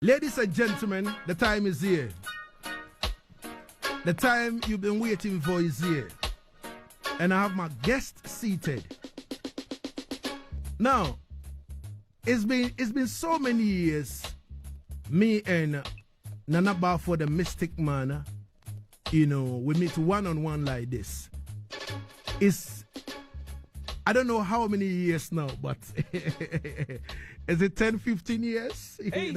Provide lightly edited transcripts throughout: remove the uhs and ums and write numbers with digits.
Ladies and gentlemen, the time is here. The time you've been waiting for is here. And I have my guest seated. Now, it's been so many years, me and Nana Bafo, the mystic man, we meet one-on-one like this. I don't know how many years now, but is it 10, 15 years? Hey.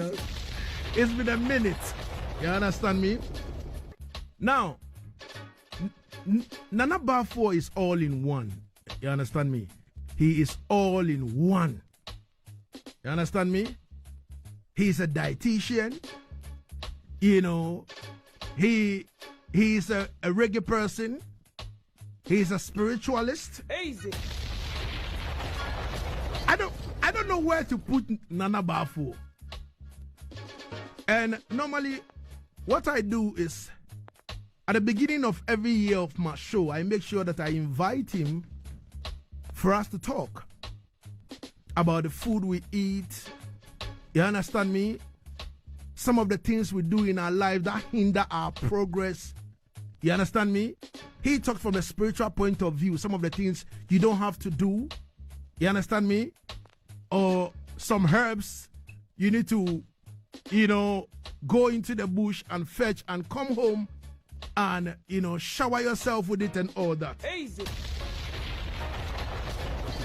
It's been a minute. You understand me? Now, Nana Bafo is all in one. You understand me? He is all in one. You understand me? He's a dietitian. He's a reggae person. He's a spiritualist. Easy. I don't know where to put Nana Bafo. And normally, what I do is, at the beginning of every year of my show, I make sure that I invite him for us to talk about the food we eat. You understand me? Some of the things we do in our life that hinder our progress. You understand me? He talked from a spiritual point of view. Some of the things you don't have to do. You understand me? Or some herbs you need to, go into the bush and fetch and come home and, shower yourself with it and all that. Easy.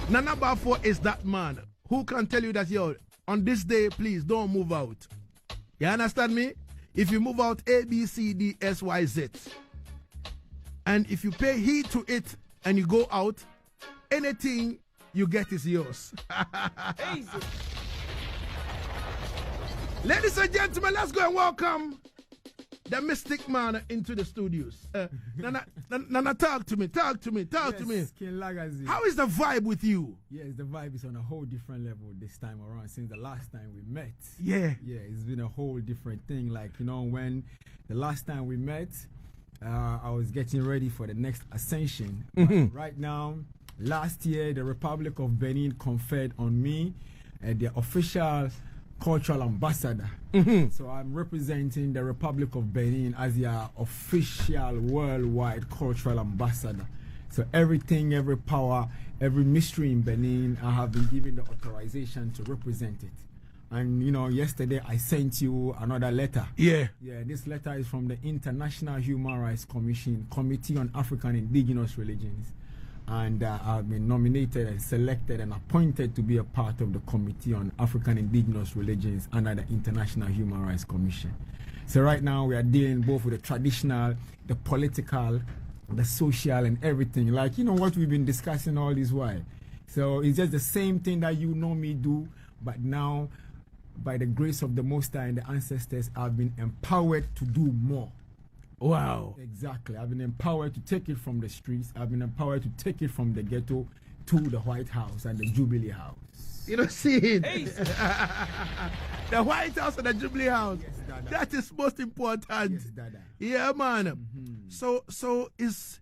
Nana Bafo is that man who can tell you that, on this day, please don't move out. You understand me? If you move out A, B, C, D, S, Y, Z, and if you pay heed to it and you go out, anything you get is yours. Easy. Ladies and gentlemen, let's go and welcome the mystic man into the studios. Nana, talk to me. King Lagazee. How is the vibe with you? Yes, the vibe is on a whole different level this time around since the last time we met. Yeah. Yeah, it's been a whole different thing. Like, when the last time we met, I was getting ready for the next ascension. Mm-hmm. Right now, last year, the Republic of Benin conferred on me the official cultural ambassador. Mm-hmm. So I'm representing the Republic of Benin as their official worldwide cultural ambassador. So everything, every power, every mystery in Benin, I have been given the authorization to represent it. And yesterday I sent you another letter. Yeah. Yeah, this letter is from the International Human Rights Commission, Committee on African Indigenous Religions. And I've been nominated and selected and appointed to be a part of the Committee on African Indigenous Religions under the International Human Rights Commission. So right now we are dealing both with the traditional, the political, the social, and everything. Like, what we've been discussing all this while. So it's just the same thing that me do, but now, by the grace of the Most High and the ancestors, I've been empowered to do more. Wow. Exactly. I've been empowered to take it from the streets. I've been empowered to take it from the ghetto to the White House and the Jubilee House. You don't see it. Hey. The White House and the Jubilee House. Yes, Dada. That is most important. Yes, Dada. Yeah, man. Mm-hmm. So is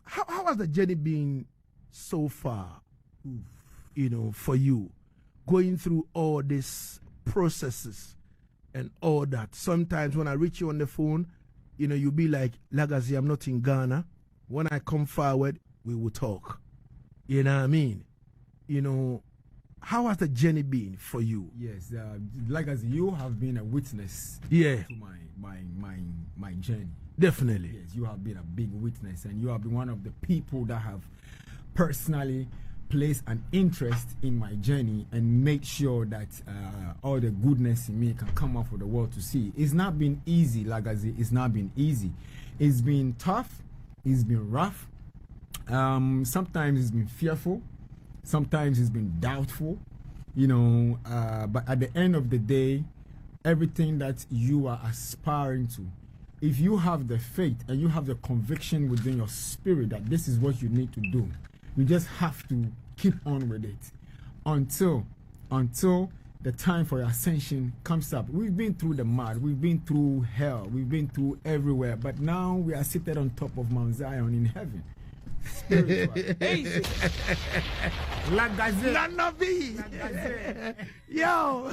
how has the journey been so far? For you, going through all these processes and all that. Sometimes when I reach you on the phone, you'll be like, Lagazee, I'm not in Ghana. When I come forward, we will talk. You know what I mean? How has the journey been for you? Yes, Lagazee, you have been a witness Yeah. to my journey. Definitely. Yes, you have been a big witness, and you have been one of the people that have personally placed an interest in my journey and made sure that all the goodness in me can come out for the world to see. It's not been easy, Lagazee. It's not been easy. It's been tough. It's been rough. Sometimes it's been fearful. Sometimes it's been doubtful. But at the end of the day, everything that you are aspiring to, if you have the faith and you have the conviction within your spirit that this is what you need to do, you just have to keep on with it until the time for your ascension comes up. We've been through the mud, we've been through hell, we've been through everywhere, but now we are seated on top of Mount Zion in heaven. Spiritual. Lagazee. Yo,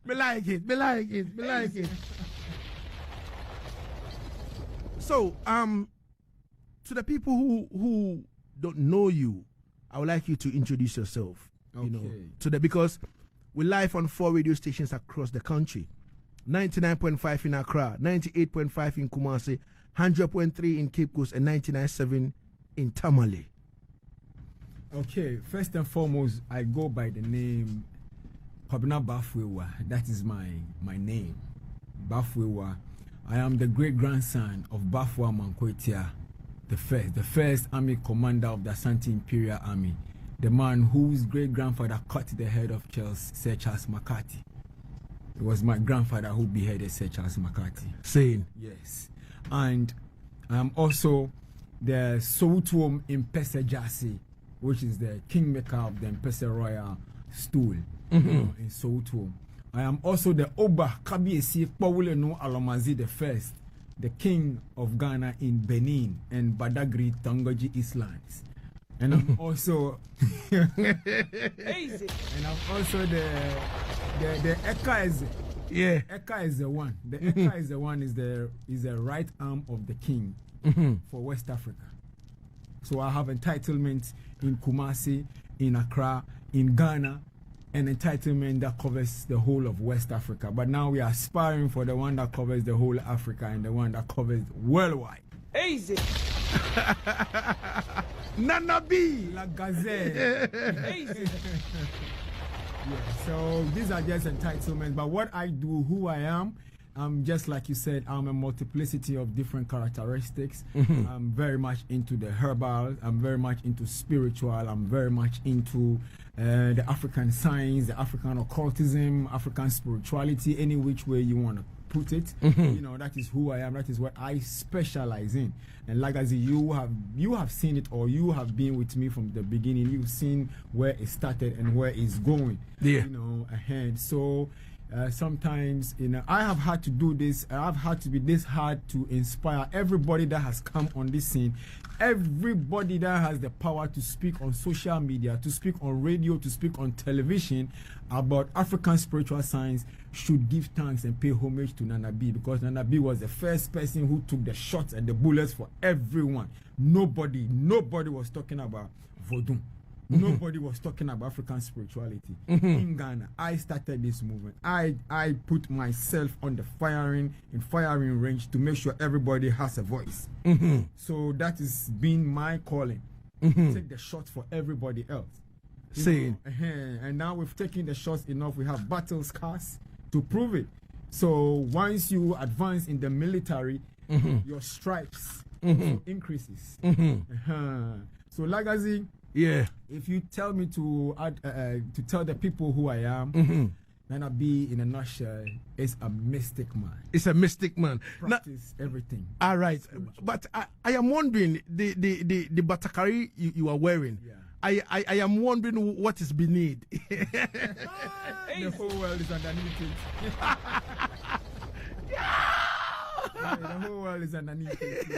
Me like it. So, to the people who don't know you, I would like you to introduce yourself. Okay. Because we're live on 4 radio stations across the country. 99.5 in Accra, 98.5 in Kumasi, 100.3 in Cape Coast, and 99.7 in Tamale. Okay, first and foremost, I go by the name Kwabena Bafwewa. That is my name, Bafwewa. I am the great grandson of Bafwa Mankwetia, the first army commander of the Asante Imperial Army, the man whose great grandfather cut the head of Sir Charles Makati. It was my grandfather who beheaded Sir Charles Makati. Saying yes, and I am also the Soutuom Impesa Jasi, which is the kingmaker of the Impesa Royal stool in Soutuom. I am also the Oba Kabiesi Pawule no Alamazi the first, the king of Ghana in Benin and Badagry Tangoji Islands. And I'm also and I'm also the Eka is Eka is the one. The Eka is the one is the right arm of the king for West Africa. So I have entitlement in Kumasi, in Accra, in Ghana, an entitlement that covers the whole of West Africa. But now we are aspiring for the one that covers the whole Africa and the one that covers worldwide. Easy. Nana B. Lagazee. Easy. Yeah, so these are just entitlements. But what I do, who I am, just like you said, I'm a multiplicity of different characteristics. I'm very much into the herbal. I'm very much into spiritual. I'm very much into the African science, the African occultism, African spirituality, any which way you want to put it. That is who I am. That is what I specialize in. And like as you have seen it, or you have been with me from the beginning. You've seen where it started and where it's going. Yeah. Ahead. So sometimes I have had to do this. I've had to be this hard to inspire everybody that has come on this scene, everybody that has the power to speak on social media, to speak on radio, to speak on television about African spiritual science should give thanks and pay homage to Nana B, because Nana B was the first person who took the shots and the bullets for everyone. Nobody was talking about Vodun. Nobody was talking about African spirituality. In Ghana, I started this movement. I put myself on the firing range to make sure everybody has a voice. So that has been my calling. Take the shots for everybody else. And now we've taken the shots enough. We have battle scars to prove it. So once you advance in the military, your stripes increases. So Lagazee, yeah. If you tell me to tell the people who I am, Nana B in a nutshell is a mystic man. It's a mystic man. Practice everything. All right, but I am wondering the batakari you are wearing. Yeah. I am wondering what is beneath. The whole world is underneath it. The whole world is underneath it.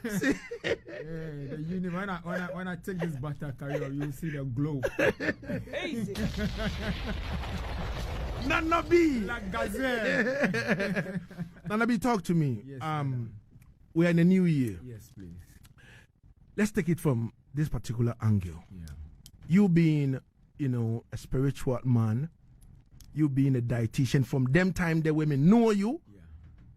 The universe. When I take this batakari, you'll see the globe. Nana B. Lagazee. Nana B, talk to me. Yes, we're in a new year. Yes, please. Let's take it from this particular angle. Yeah. You being, a spiritual man, you being a dietitian, from them time the women know you,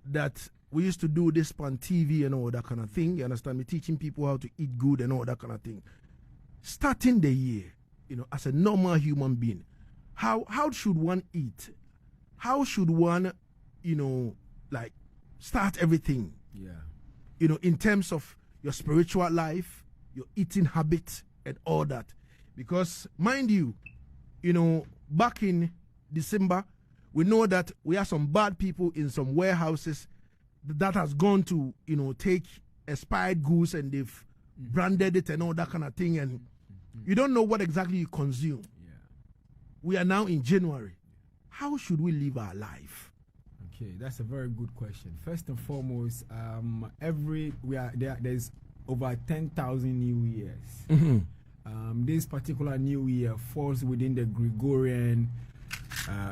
that we used to do this on TV and all that kind of thing. You understand me? Teaching people how to eat good and all that kind of thing. Starting the year, as a normal human being, how should one eat? How should one, start everything? Yeah. In terms of your spiritual life, your eating habits, and all that. Because, mind you, back in December, we know that we have some bad people in some warehouses that has gone to, take expired goods and they've branded it and all that kind of thing. And you don't know what exactly you consume. Yeah. We are now in January. How should we live our life? Okay, that's a very good question. First and foremost, there's over 10,000 New Years. This particular New Year falls within the Gregorian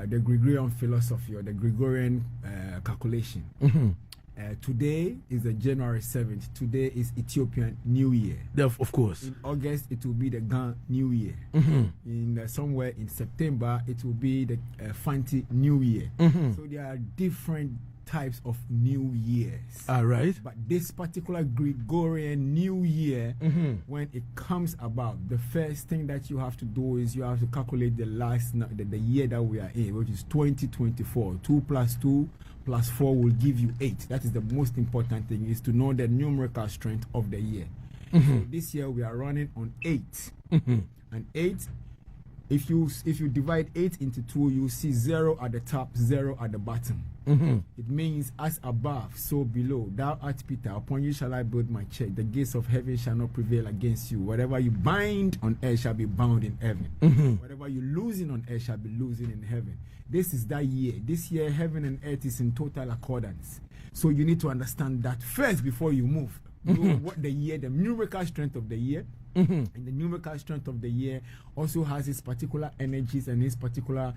the Gregorian philosophy or the Gregorian calculation. Today is the January 7th. Today is Ethiopian New Year. Of course. In August, it will be the Ghana New Year. In somewhere in September, it will be the Fanti New Year. So there are different types of New Years. All right. But this particular Gregorian New Year, when it comes about, the first thing that you have to do is you have to calculate the year that we are in, which is 2024. 2 plus 2 plus 4 will give you 8. That is the most important thing, is to know the numerical strength of the year. So this year we are running on 8. And 8, if you divide 8 into 2, you see 0 at the top, 0 at the bottom. It means as above, so below. Thou art Peter, upon you shall I build my church. The gates of heaven shall not prevail against you. Whatever you bind on earth shall be bound in heaven. Whatever you losing on earth shall be losing in heaven. This is that year. This year, heaven and earth is in total accordance. So you need to understand that first before you move. Know what the year, the numerical strength of the year. And the numerical strength of the year also has its particular energies and its particular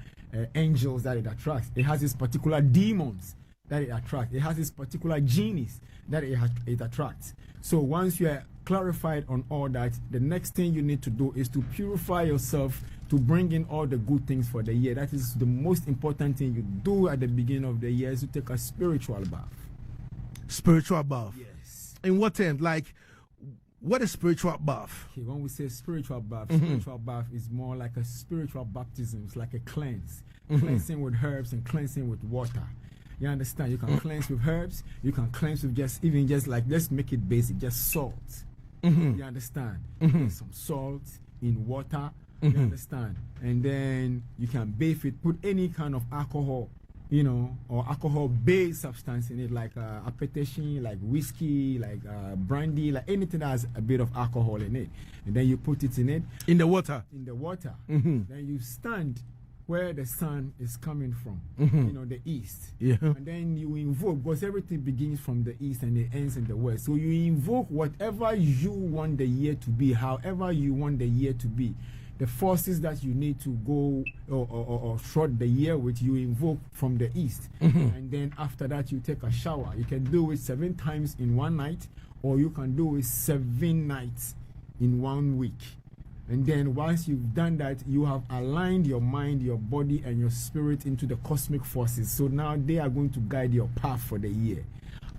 angels that it attracts. It has its particular demons that it attracts. It has its particular genies that it attracts. So once you are clarified on all that, the next thing you need to do is to purify yourself to bring in all the good things for the year. That is the most important thing you do at the beginning of the year, is to take a spiritual bath. Spiritual bath? Yes. In what terms? Like, what is spiritual bath? Okay, when we say spiritual bath, spiritual bath is more like a spiritual baptism. It's like a cleanse. Cleansing with herbs and cleansing with water. You understand? You can cleanse with herbs. You can cleanse with just like, let's make it basic, just salt. You understand? Some salt in water. You understand? And then you can bathe it, put any kind of alcohol, or alcohol-based substance in it, like appetition, like whiskey, like brandy, like anything that has a bit of alcohol in it. And then you put it in it. In the water? In the water. Then you stand where the sun is coming from, the east. And then you invoke, because everything begins from the east and it ends in the west. So you invoke whatever you want the year to be, however you want the year to be. The forces that you need to go or short the year with, you invoke from the east. And then after that, you take a shower. You can do it 7 times in one night, or you can do it 7 nights in 1 week. And then once you've done that, you have aligned your mind, your body, and your spirit into the cosmic forces. So now they are going to guide your path for the year.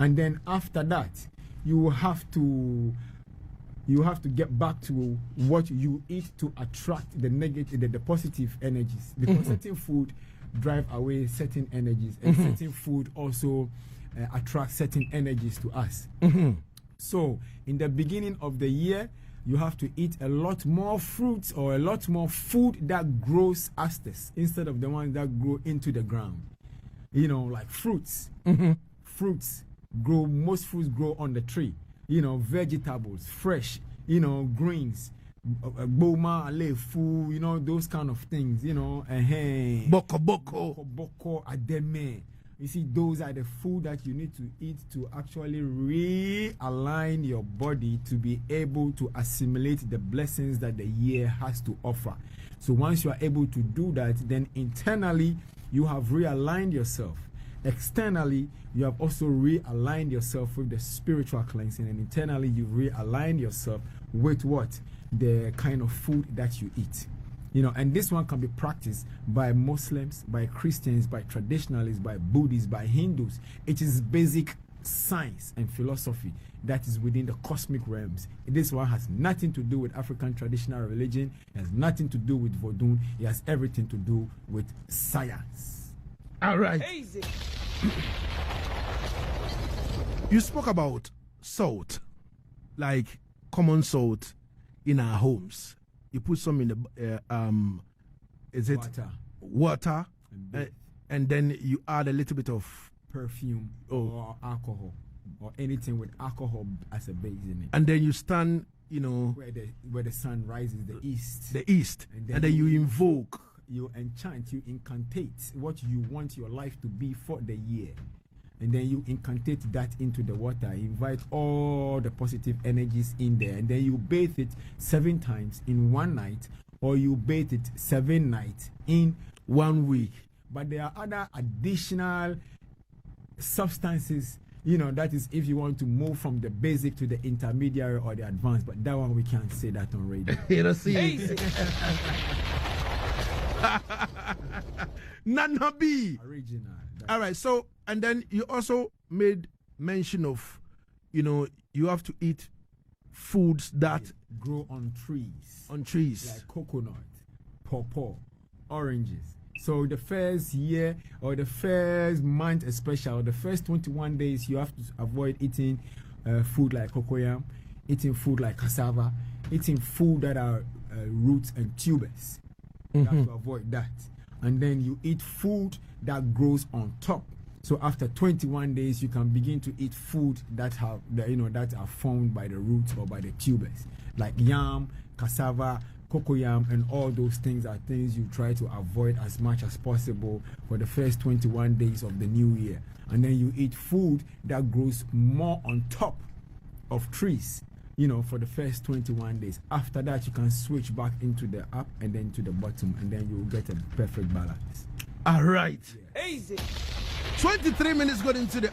And then after that, you have to get back to what you eat to attract the negative, the positive energies. Because certain food drive away certain energies, and certain food also attracts certain energies to us. So in the beginning of the year, you have to eat a lot more fruits or a lot more food that grows asters instead of the ones that grow into the ground. Like fruits. Fruits grow, most fruits grow on the tree. Vegetables, fresh, greens, boma, alefu, those kind of things, boko, ademe. You see, those are the food that you need to eat to actually realign your body to be able to assimilate the blessings that the year has to offer. So once you are able to do that, then internally you have realigned yourself. Externally, you have also realigned yourself with the spiritual cleansing, and internally you realign yourself with what? The kind of food that you eat. And this one can be practiced by Muslims, by Christians, by traditionalists, by Buddhists, by Hindus. It is basic science and philosophy that is within the cosmic realms. This one has nothing to do with African traditional religion. It has nothing to do with voodoo. It has everything to do with science. All right. Easy. You spoke about salt, like common salt in our homes. You put some in the water, and then you add a little bit of perfume or alcohol or anything with alcohol as a base in it. And then you stand, where the sun rises, the east. The east, and then you invoke. You enchant, you incantate what you want your life to be for the year. And then you incantate that into the water, invite all the positive energies in there, and then you bathe it 7 times in one night, or you bathe it 7 nights in 1 week. but there are other additional substances, you know, that is if you want to move from the basic to the intermediary or the advanced, but that one we can't say that on radio. You know, see. Nana B. Original. All right, so, and then you also made mention of, you know, you have to eat foods that grow on trees. On trees. Like coconut, pawpaw, oranges. So the first year or the first month especially, or the first 21 days, you have to avoid eating food like cocoyam, eating food like cassava, eating food that are roots and tubers. You have to avoid that. And then you eat food that grows on top. So after 21 days, you can begin to eat food that have that are formed by the roots or by the tubers, like yam, cassava, cocoyam, and all those things are things you try to avoid as much as possible for the first 21 days of the new year. And then you eat food that grows more on top of trees, you know, for the first 21 days. After that, you can switch back into the up and then to the bottom, and then you'll get a perfect balance. All right. Yeah. Easy. 23 minutes got into the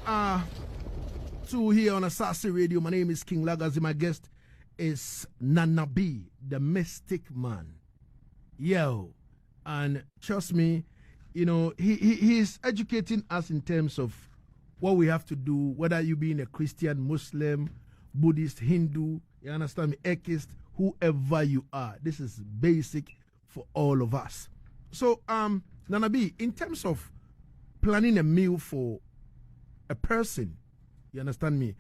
two here on Asaase Radio. My name is King Lagazee. My guest is Nana B, the mystic man. Yo. And trust me, you know, he is educating us in terms of what we have to do, whether you being a Christian, Muslim, Buddhist, Hindu, you understand me, atheist, whoever you are. This is basic for all of us. So, Nana B, in terms of planning a meal for a person, you understand me,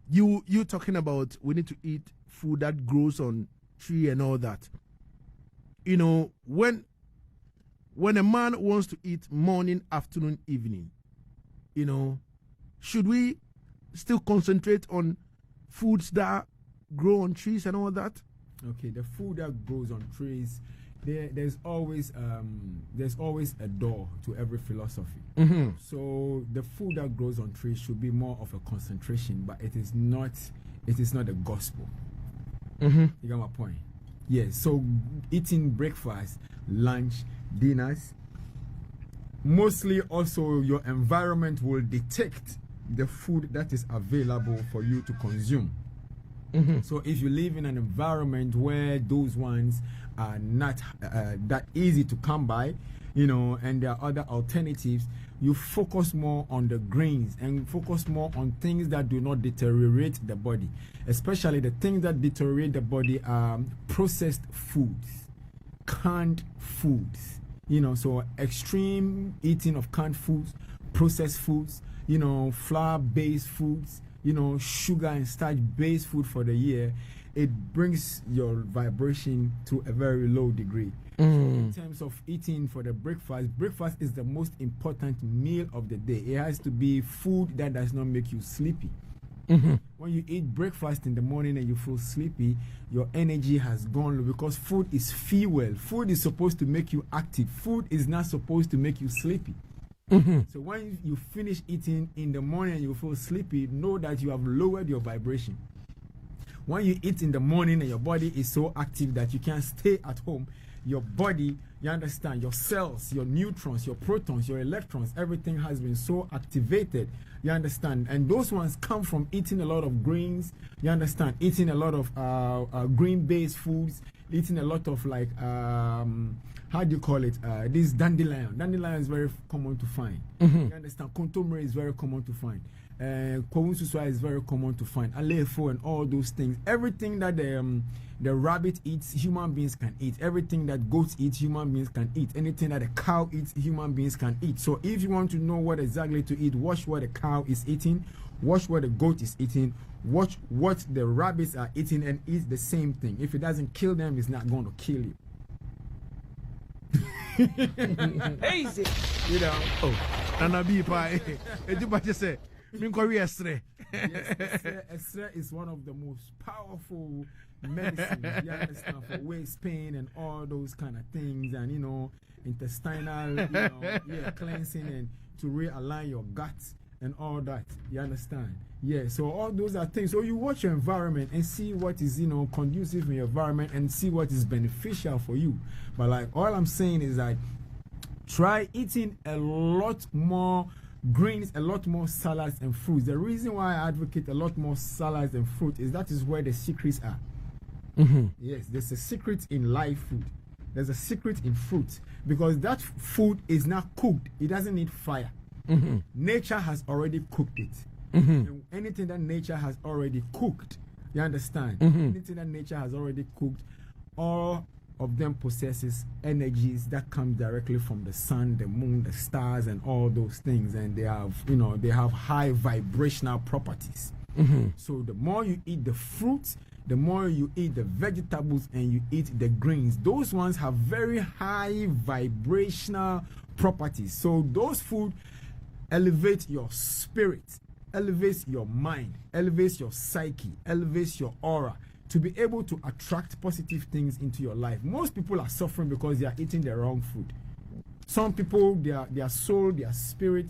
you talking about we need to eat food that grows on tree and all that. You know, when a man wants to eat morning, afternoon, evening, you know, should we still concentrate on foods that grow on trees and all that? Okay, the food that grows on trees, there's always a door to every philosophy. So the food that grows on trees should be more of a concentration, but it is not the gospel. You get my point? Yes. So eating breakfast, lunch, dinners, mostly also your environment will detect the food that is available for you to consume. So if you live in an environment where those ones are not that easy to come by, you know, and there are other alternatives, you focus more on the grains and focus more on things that do not deteriorate the body. Especially the things that deteriorate the body are processed foods, canned foods, you know, so extreme eating of canned foods, processed foods, you know, flour-based foods, you know, sugar and starch-based food for the year, it brings your vibration to a very low degree. So in terms of eating for the breakfast is the most important meal of the day. It has to be food that does not make you sleepy. When you eat breakfast in the morning and you feel sleepy, your energy has gone because food is fuel. Food is supposed to make you active. Food is not supposed to make you sleepy. So when you finish eating in the morning and you feel sleepy, know that you have lowered your vibration. When you eat in the morning and your body is so active that you can't stay at home, your body, you understand, your cells, your neutrons, your protons, your electrons, everything has been so activated, you understand. And those ones come from eating a lot of greens, you understand, eating a lot of green-based foods, eating a lot of like, how do you call it? This dandelion. Dandelion is very common to find. You understand? Kontomire is very common to find. Kowunsuswa is very common to find. Alefo and all those things. Everything that the rabbit eats, human beings can eat. Everything that goats eat, human beings can eat. Anything that a cow eats, human beings can eat. So if you want to know what exactly to eat, watch what the cow is eating, watch what the goat is eating, watch what the rabbits are eating, and eat the same thing. If it doesn't kill them, it's not going to kill you. Easy. You know. Oh, Nana B pie. Just say, Estre is one of the most powerful medicines, you understand, for waist pain and all those kind of things, and you know, intestinal, you know, cleansing and to realign your guts and all that, you understand. So all those are things. So you watch your environment and see what is, you know, conducive in your environment and see what is beneficial for you. But like all I'm saying is that Try eating a lot more greens, a lot more salads and fruits. The reason why I advocate a lot more salads and fruit is that is where the secrets are. Yes, there's a secret in live food. There's a secret in fruit because that food is not cooked. It doesn't need fire. Nature has already cooked it. And anything that nature has already cooked, you understand? Anything that nature has already cooked, all of them possesses energies that come directly from the sun, the moon, the stars, and all those things. And they have, they have high vibrational properties. So the more you eat the fruits, the more you eat the vegetables and you eat the greens, those ones have very high vibrational properties. So those food elevate your spirit, elevates your mind, elevates your psyche, elevates your aura to be able to attract positive things into your life. Most people are suffering because they are eating the wrong food. Some people, their soul, their spirit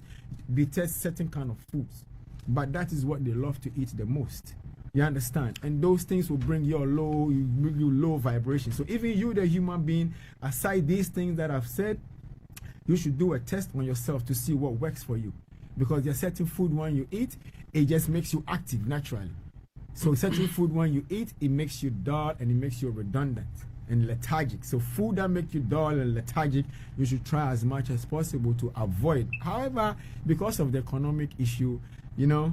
detest certain kind of foods, but that is what they love to eat the most. You understand? And those things will bring you low vibration. So even you, the human being, aside these things that I've said, you should do a test on yourself to see what works for you. Because there's certain food when you eat, it just makes you active naturally. So certain food when you eat, it makes you dull and it makes you redundant and lethargic. So food that make you dull and lethargic, you should try as much as possible to avoid. However, because of the economic issue, we make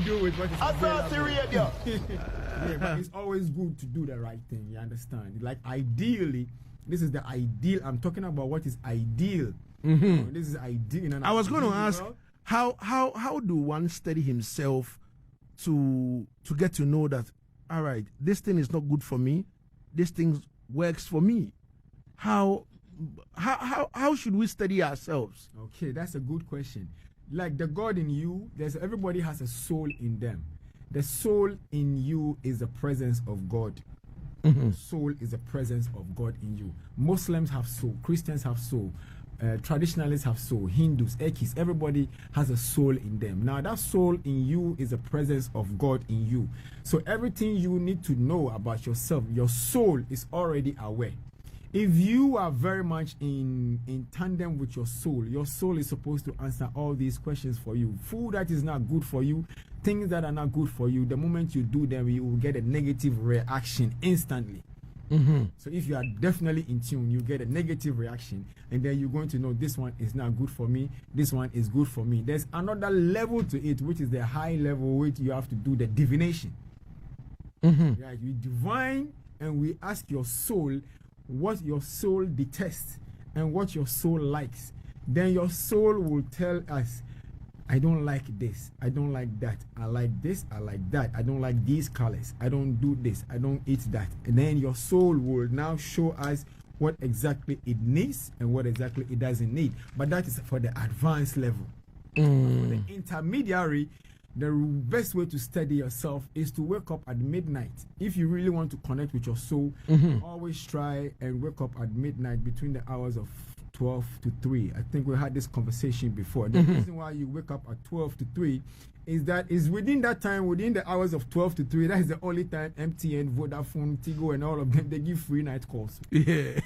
do with what is available. Yeah, but it's always good to do the right thing. You understand? Like ideally, this is the ideal. I'm talking about what is ideal. This is ideal. I was going to ask, how do one study himself to get to know that, all right, this thing is not good for me, this thing works for me? How should we study ourselves? Okay, that's a good question. Like the God in you, everybody has a soul in them. The soul in you is the presence of God. Soul is the presence of God in you. Muslims have soul, Christians have soul, traditionalists have soul, Hindus, Ekis, everybody has a soul in them. Now that soul in you is the presence of God in you. So everything you need to know about yourself, your soul is already aware. If you are very much in tandem with your soul is supposed to answer all these questions for you. Food that is not good for you, things that are not good for you, the moment you do them, you will get a negative reaction instantly. So if you are definitely in tune, you get a negative reaction, and then you're going to know this one is not good for me, this one is good for me. There's another level to it, which is the high level, which you have to do the divination. Yeah, you divine, and we ask your soul what your soul detests and what your soul likes. Then your soul will tell us, I don't like this, I don't like that, I like this, I like that, I don't like these colors, I don't do this, I don't eat that. And then your soul will now show us what exactly it needs and what exactly it doesn't need. But that is for the advanced level. For the intermediary, the best way to study yourself is to wake up at midnight. If you really want to connect with your soul, always try and wake up at midnight between the hours of 12 to 3. I think we had this conversation before. The reason why you wake up at 12 to 3 is that is within that time, within the hours of 12 to 3, that is the only time MTN, Vodafone, Tigo, and all of them, they give free night calls. Yeah.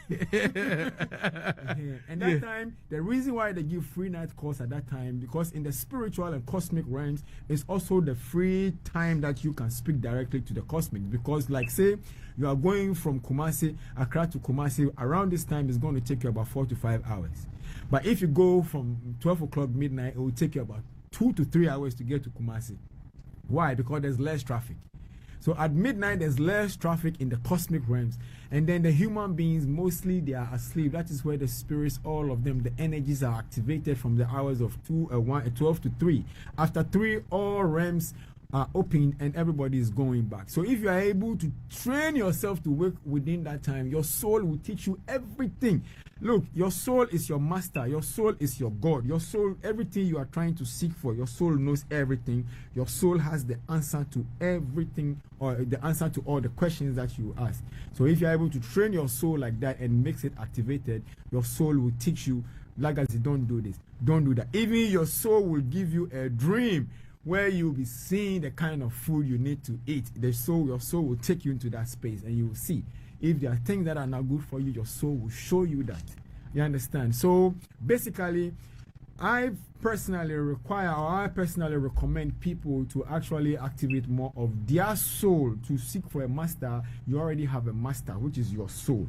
And that time, the reason why they give free night calls at that time, because in the spiritual and cosmic realms, it's also the free time that you can speak directly to the cosmic. Because like say, you are going from Kumasi, Accra to Kumasi, around this time, it's going to take you about 4 to 5 hours. But if you go from 12 o'clock midnight, it will take you about 2 to 3 hours to get to Kumasi. Why? Because there's less traffic. So at midnight, there's less traffic in the cosmic realms. And then the human beings, mostly they are asleep. That is where the spirits, all of them, the energies are activated from the hours of 12 to 3. After 3, all realms are open and everybody is going back. So if you are able to train yourself to work within that time, your soul will teach you everything. Look, your soul is your master. Your soul is your God. Your soul, everything you are trying to seek for, your soul knows everything. Your soul has the answer to everything, or the answer to all the questions that you ask. So if you are able to train your soul like that and makes it activated, your soul will teach you, Lagazee, don't do this, don't do that. Even your soul will give you a dream where you'll be seeing the kind of food you need to eat. Your soul will take you into that space and you will see. If there are things that are not good for you, your soul will show you that. You understand? So basically, I personally recommend people to actually activate more of their soul to seek for a master. You already have a master, which is your soul.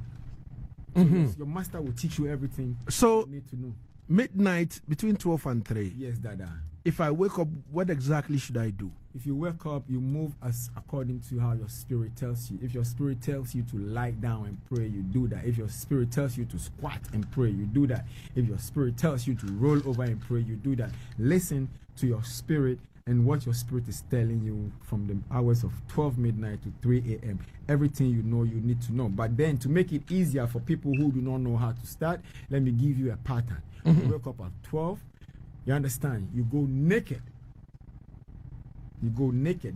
So your master will teach you everything you need to know. Midnight between 12 and 3. Yes, Dada. If I wake up, what exactly should I do? If you wake up, you move as according to how your spirit tells you. If your spirit tells you to lie down and pray, you do that. If your spirit tells you to squat and pray, you do that. If your spirit tells you to roll over and pray, you do that. Listen to your spirit and what your spirit is telling you from the hours of 12 midnight to 3 a.m. Everything you know, you need to know. But then to make it easier for people who do not know how to start, let me give you a pattern. You wake up at 12. You understand? You go naked.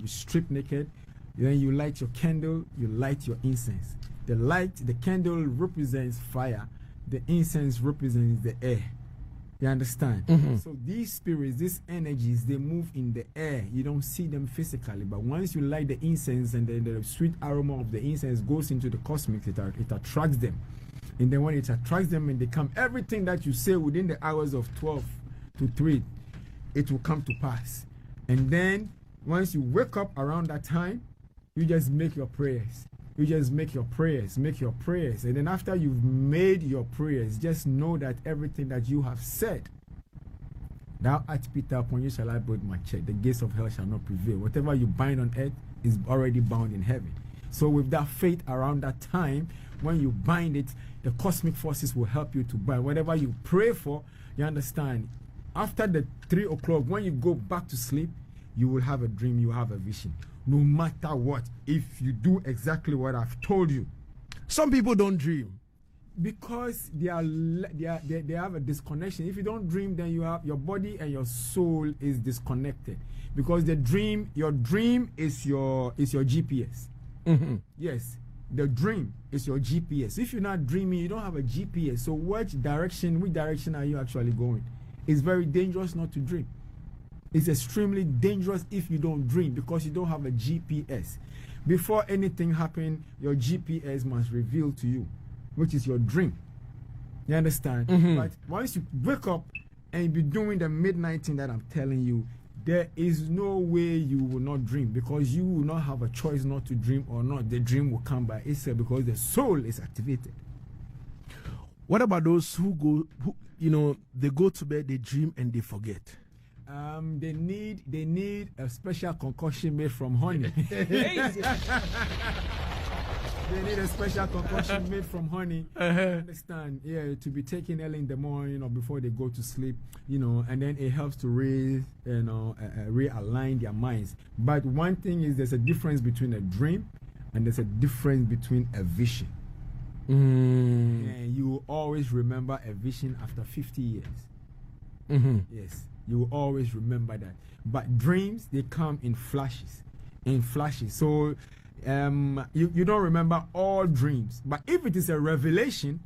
You strip naked. Then you light your candle, you light your incense. The candle represents fire. The incense represents the air. You understand? So these spirits, these energies, they move in the air. You don't see them physically. But once you light the incense and then the sweet aroma of the incense goes into the cosmic, it attracts them. And then when it attracts them and they come, everything that you say within the hours of 12 to 3, it will come to pass. And then once you wake up around that time, you just make your prayers. Make your prayers. And then after you've made your prayers, just know that everything that you have said, thou art Peter, upon you shall I build my church. The gates of hell shall not prevail. Whatever you bind on earth is already bound in heaven. So with that faith around that time, when you bind it, the cosmic forces will help you to bind. Whatever you pray for, you understand, after the 3 o'clock, when you go back to sleep, you will have a dream, you have a vision. No matter what, if you do exactly what I've told you. Some people don't dream because they have a disconnection. If you don't dream, then you have your body and your soul is disconnected. Because your dream is your GPS. Yes, the dream is your GPS. If you're not dreaming, you don't have a GPS. So which direction are you actually going? It's very dangerous not to dream. It's extremely dangerous if you don't dream because you don't have a GPS. Before anything happens, your GPS must reveal to you, which is your dream. You understand? But once you wake up and you be doing the midnight thing that I'm telling you, there is no way you will not dream because you will not have a choice not to dream or not. The dream will come by itself because the soul is activated. What about those who they go to bed, they dream and they forget? They need a special concoction made from honey. They need a special concoction made from honey. Understand? Yeah, to be taken early in the morning or before they go to sleep. And then it helps to realign their minds. But one thing is, there's a difference between a dream and there's a difference between a vision. And you will always remember a vision after 50 years. Yes, you will always remember that. But dreams, they come in flashes. So you don't remember all dreams. But if it is a revelation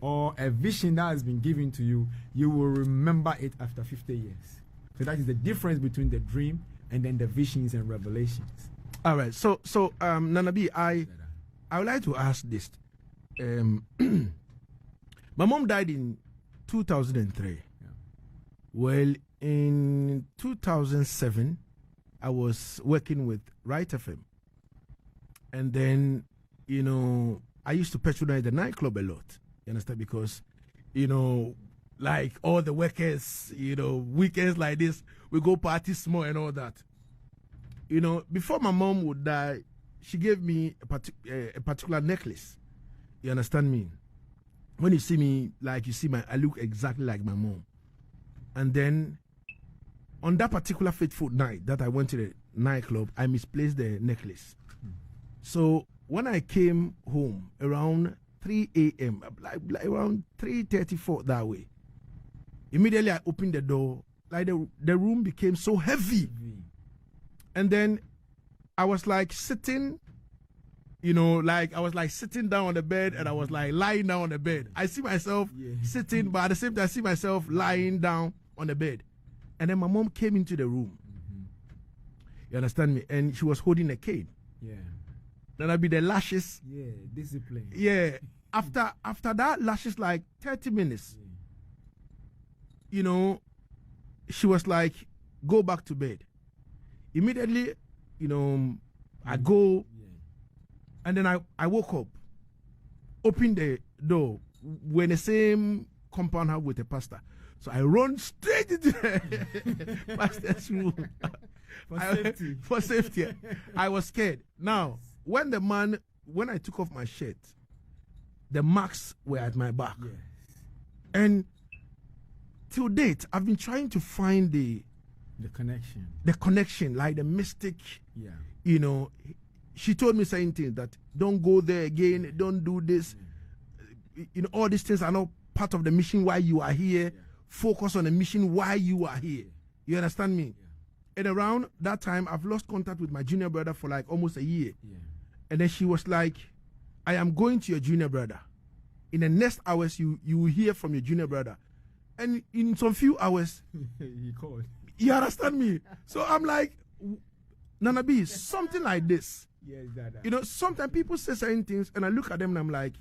or a vision that has been given to you, you will remember it after 50 years. So that is the difference between the dream and then the visions and revelations. All right. So Nana B, I would like to ask this. My mom died in 2003. Yeah. Well, in 2007, I was working with Right FM. And then, I used to patronize the nightclub a lot. You understand? Because, like all the workers, weekends like this, we go party small and all that. Before my mom would die, she gave me a particular necklace. You understand me? When you see me, like you see I look exactly like my mom. And then on that particular fateful night that I went to the nightclub, I misplaced the necklace. So when I came home around 3 a.m., like around 3:34 that way, immediately I opened the door. Like the room became so heavy. And then I was like sitting, I was like sitting down on the bed and I was like lying down on the bed. I see myself sitting, but at the same time I see myself lying down on the bed. And then my mom came into the room. You understand me? And she was holding a cane. Yeah. then I'll be the lashes. Yeah, discipline. Yeah. After that lashes like 30 minutes. Yeah. You know, she was like, go back to bed. Immediately, you know, I go, and then I woke up, opened the door. We're in the same compound house with the pastor. So I run straight into the pastor's room. For safety. I was scared. Now, when I took off my shirt, the marks were at my back. Yes. And till date, I've been trying to find the connection, like the mystic. Yeah. You know, she told me certain things that don't go there again, don't do this. You know, all these things are not part of the mission why you are here. Yeah. Focus on the mission why you are here. You understand me? Yeah. And around that time, I've lost contact with my junior brother for like almost a year. Yeah. And then she was like, I am going to your junior brother. In the next hours, you will hear from your junior brother. And in some few hours, he called. You understand me? So I'm like, Nana B, something like this. Yes, Dada. You know, sometimes people say certain things, and I look at them and I'm like,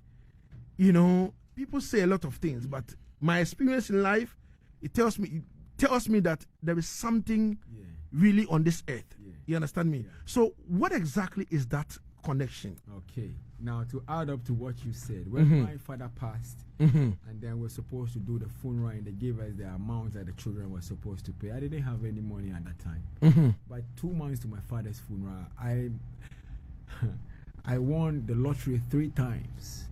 you know, people say a lot of things, but my experience in life, it tells me that there is something really on this earth. Yeah. You understand me? Yeah. So what exactly is that connection? Okay. Now, to add up to what you said, when my father passed, and then we're supposed to do the funeral, and they gave us the amount that the children were supposed to pay. I didn't have any money at that time. But 2 months to my father's funeral, I won the lottery 3 times.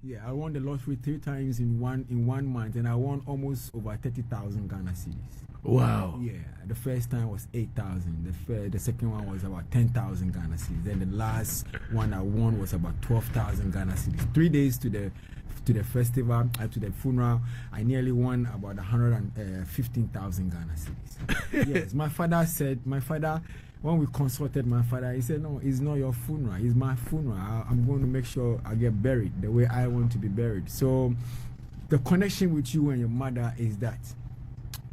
Yeah, I won the lottery 3 times in one month, and I won almost over 30,000 Ghana cedis. Wow. Yeah, the first time was 8,000. The second one was about 10,000 Ghana cedis. Then the last one I won was about 12,000 Ghana cedis. 3 days to the festival, to the funeral, I nearly won about 115,000 Ghana cedis. Yes, my father, when we consulted my father, he said, no, it's not your funeral, it's my funeral. I'm going to make sure I get buried the way I want to be buried. So the connection with you and your mother is that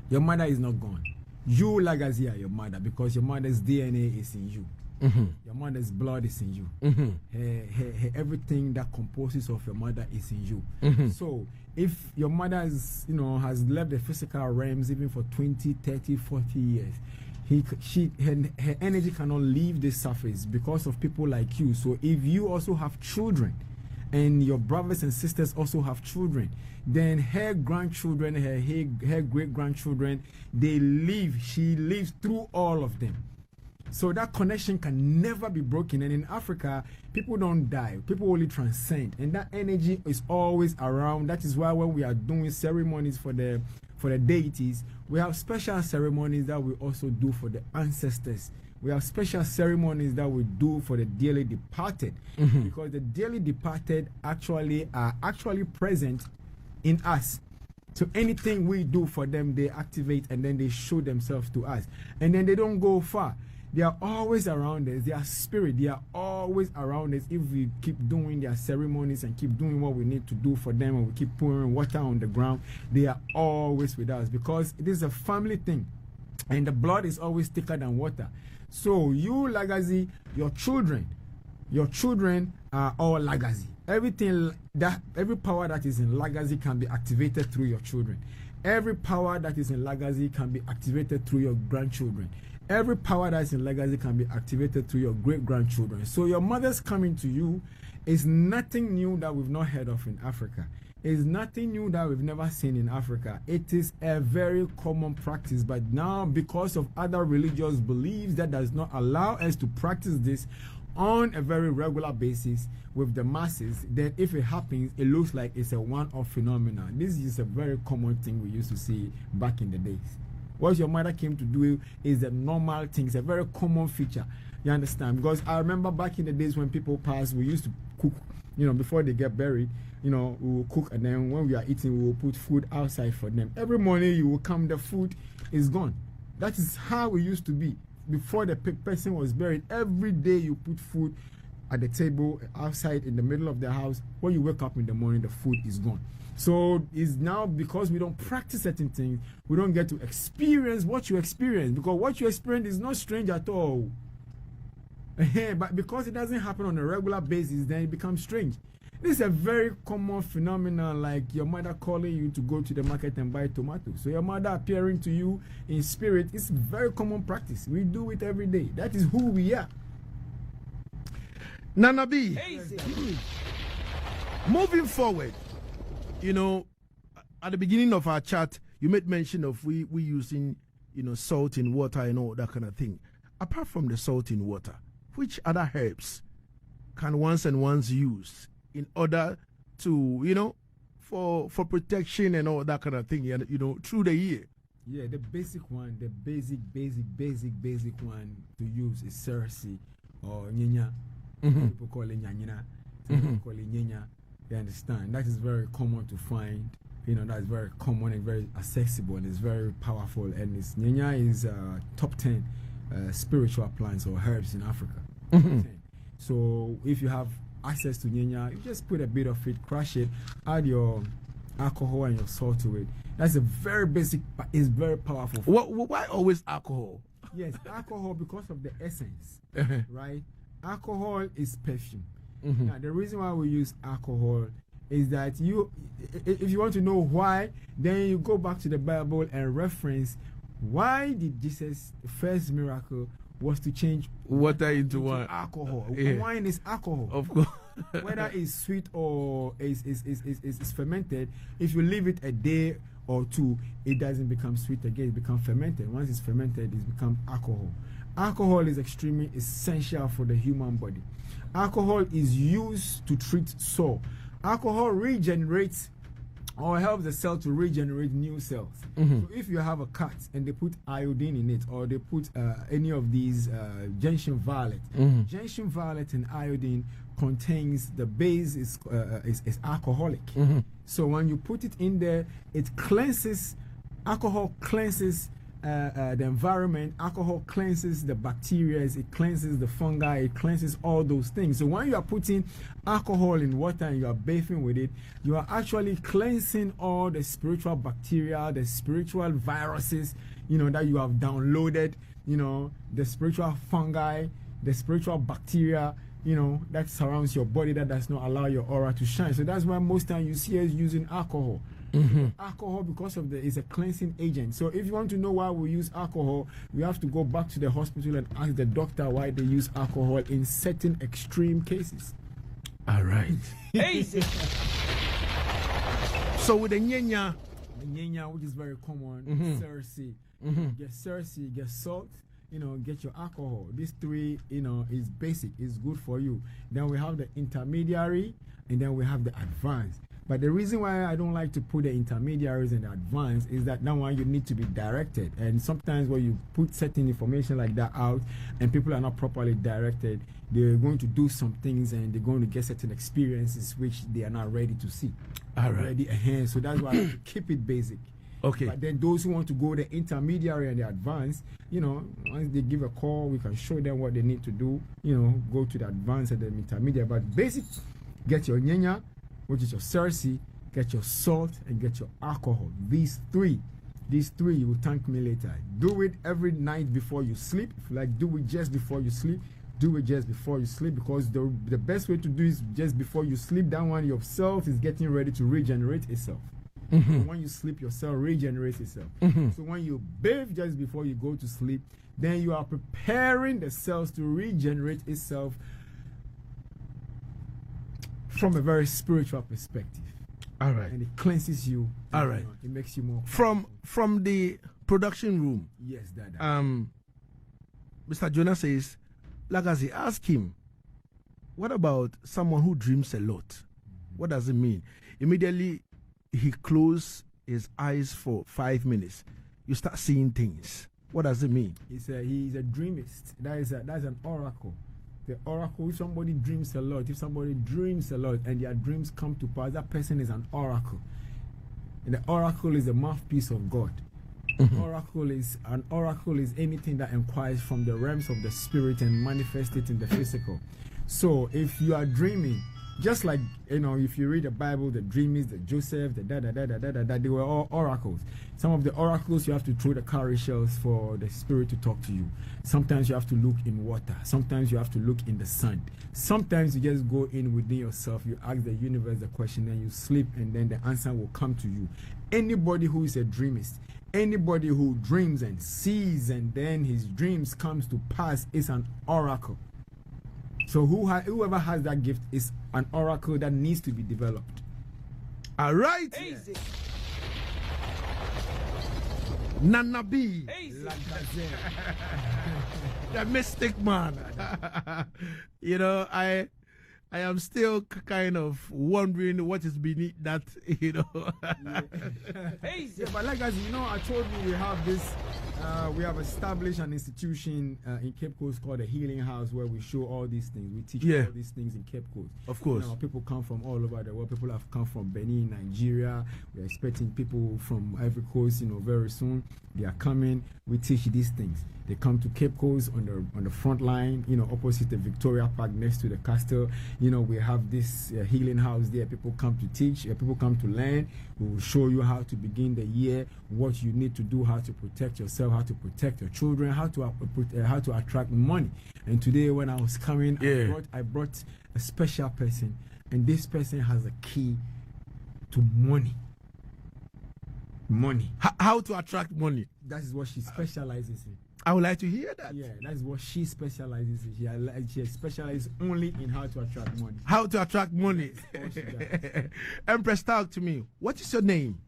your mother is not gone. You, Lagazee, are your mother because your mother's DNA is in you. Your mother's blood is in you. Her everything that composes of your mother is in you. So if your mother has left the physical realms even for 20, 30, 40 years, her energy cannot leave this surface because of people like you. So if you also have children and your brothers and sisters also have children, then her grandchildren, her great-grandchildren, she lives through all of them. So that connection can never be broken. And in Africa, people don't die. People only transcend. And that energy is always around. That is why when we are doing ceremonies for the deities, we have special ceremonies that we also do for the ancestors. We have special ceremonies that we do for the dearly departed. Because the dearly departed are actually present in us. So anything we do for them, they activate and then they show themselves to us. And then they don't go far. They are always around us. They are spirit. They are always around us if we keep doing their ceremonies and keep doing what we need to do for them, and we keep pouring water on the ground. They are always with us because it is a family thing. And the blood is always thicker than water. So you, Lagazee, your children are all Lagazee. Every power that is in Lagazee can be activated through your children. Every power that is in Lagazee can be activated through your grandchildren. Every power that is in Lagazee can be activated through your great-grandchildren. So your mother's coming to you is nothing new that we've not heard of in Africa. It's nothing new that we've never seen in Africa. It is a very common practice. But now, because of other religious beliefs that does not allow us to practice this on a very regular basis with the masses, then if it happens, it looks like it's a one-off phenomenon. This is a very common thing we used to see back in the days. What your mother came to do is a normal thing. It's a very common feature. You understand? Because I remember back in the days when people passed, we used to cook, before they get buried, we will cook, and then when we are eating, we will put food outside for them. Every morning you will come, the food is gone. That is how we used to be. Before the person was buried, every day you put food at the table outside in the middle of the house. When you wake up in the morning, the food is gone. So it's now because we don't practice certain things, we don't get to experience what you experience, because what you experience is not strange at all. But because it doesn't happen on a regular basis, then it becomes strange. This is a very common phenomenon, like your mother calling you to go to the market and buy tomatoes. So your mother appearing to you in spirit is very common practice. We do it every day. That is who we are. Nana B, moving forward, you know, at the beginning of our chat, you made mention of we using, you know, salt in water and all that kind of thing. Apart from the salt in water, which other herbs can ones use in order to, you know, for protection and all that kind of thing, you know, through the year? Yeah, the basic one, the basic one to use is Asaase or Nyenya. People call it Nyanyina. People call it Nyenya. You understand? That is very common to find. You know, that's very common and very accessible, and it's very powerful. And Nyenya is top 10 spiritual plants or herbs in Africa. So if you have access to Nyenya, you just put a bit of it, crush it, add your alcohol and your salt to it. That's a very basic, but it's very powerful. Why always alcohol? Yes, alcohol because of the essence, right? Alcohol is perfume. Now, the reason why we use alcohol is that if you want to know why, then you go back to the Bible and reference why did Jesus, the first miracle was to change water into wine. Alcohol. Yeah. Wine is alcohol. Of course. Whether it's sweet or is fermented, if you leave it a day or two, it doesn't become sweet again, it becomes fermented. Once it's fermented, it becomes alcohol. Alcohol is extremely essential for the human body. Alcohol is used to treat sore. Alcohol regenerates or helps the cell to regenerate new cells. So if you have a cut and they put iodine in it, or they put any of these gentian violet, gentian violet and iodine contains the base is alcoholic. So when you put it in there, it cleanses. Alcohol cleanses the environment. Alcohol cleanses the bacteria, it cleanses the fungi, it cleanses all those things. So when you are putting alcohol in water and you are bathing with it, you are actually cleansing all the spiritual bacteria, the spiritual viruses, you know, that you have downloaded, you know, the spiritual fungi, the spiritual bacteria, you know, that surrounds your body, that does not allow your aura to shine. So that's why most times you see us using alcohol. Alcohol, because of is a cleansing agent. So if you want to know why we use alcohol, we have to go back to the hospital and ask the doctor why they use alcohol in certain extreme cases. All right. So with the Nyenya, which is very common, Asaase, get Asaase, get salt, you know, get your alcohol. These three, you know, is basic, is good for you. Then we have the intermediary, and then we have the advanced. But the reason why I don't like to put the intermediaries and the advanced is that now you need to be directed. And sometimes when you put certain information like that out and people are not properly directed, they're going to do some things and they're going to get certain experiences which they are not ready to see. All right. So that's why I have to keep it basic. Okay. But then those who want to go the intermediary and the advanced, you know, once they give a call, we can show them what they need to do, you know, go to the advanced and the intermediate. But basic, get your Nyenya, which is your Asaase, get your salt, and get your alcohol. These three, you will thank me later. Do it every night before you sleep. If you like, do it just before you sleep. Do it just before you sleep, because the best way to do is just before you sleep. That one, your self is getting ready to regenerate itself. So when you sleep, your cell regenerates itself. So when you bathe just before you go to sleep, then you are preparing the cells to regenerate itself from a very spiritual perspective. All right. And it cleanses you. All right. It makes you more from the production room. Yes, Dada. Mr. Jonah says, Lagazee, ask him, what about someone who dreams a lot? What does it mean? Immediately he closes his eyes for 5 minutes. You start seeing things. What does it mean? He's a dreamist. That's an oracle. The oracle, if somebody dreams a lot, and their dreams come to pass, that person is an oracle. And the oracle is the mouthpiece of God. An oracle is anything that inquires from the realms of the spirit and manifests it in the physical. So if you are dreaming, just like, if you read the Bible, the dreamers, the Joseph, the they were all oracles. Some of the oracles, you have to throw the cowrie shells for the spirit to talk to you. Sometimes you have to look in water. Sometimes you have to look in the sun. Sometimes you just go in within yourself. You ask the universe the question, and you sleep, and then the answer will come to you. Anybody who is a dreamist, anybody who dreams and sees, and then his dreams comes to pass, is an oracle. So whoever has that gift is an oracle that needs to be developed. All right. Easy. Nana B. Easy. Lagazee. The mystic man. I am still kind of wondering what is beneath that, Easy. Yeah, but like as I told you, we have this, we have established an institution in Cape Coast called the Healing House, where we show all these things. We teach all these things in Cape Coast. Of course. People come from all over the world. People have come from Benin, Nigeria. We're expecting people from Ivory Coast, very soon. They are coming. We teach these things. They come to Cape Coast on the front line, opposite the Victoria Park, next to the castle. We have this healing house there. People come to teach. People come to learn. We will show you how to begin the year, what you need to do, how to protect yourself, how to protect your children, how to attract money. And today, when I was coming, I brought a special person, and this person has a key to money. Money. How to attract money? That is what she specializes in. I would like to hear that. Yeah, that's what she specializes in. She specializes only in how to attract money. How to attract money. Empress, talk to me. What is your name?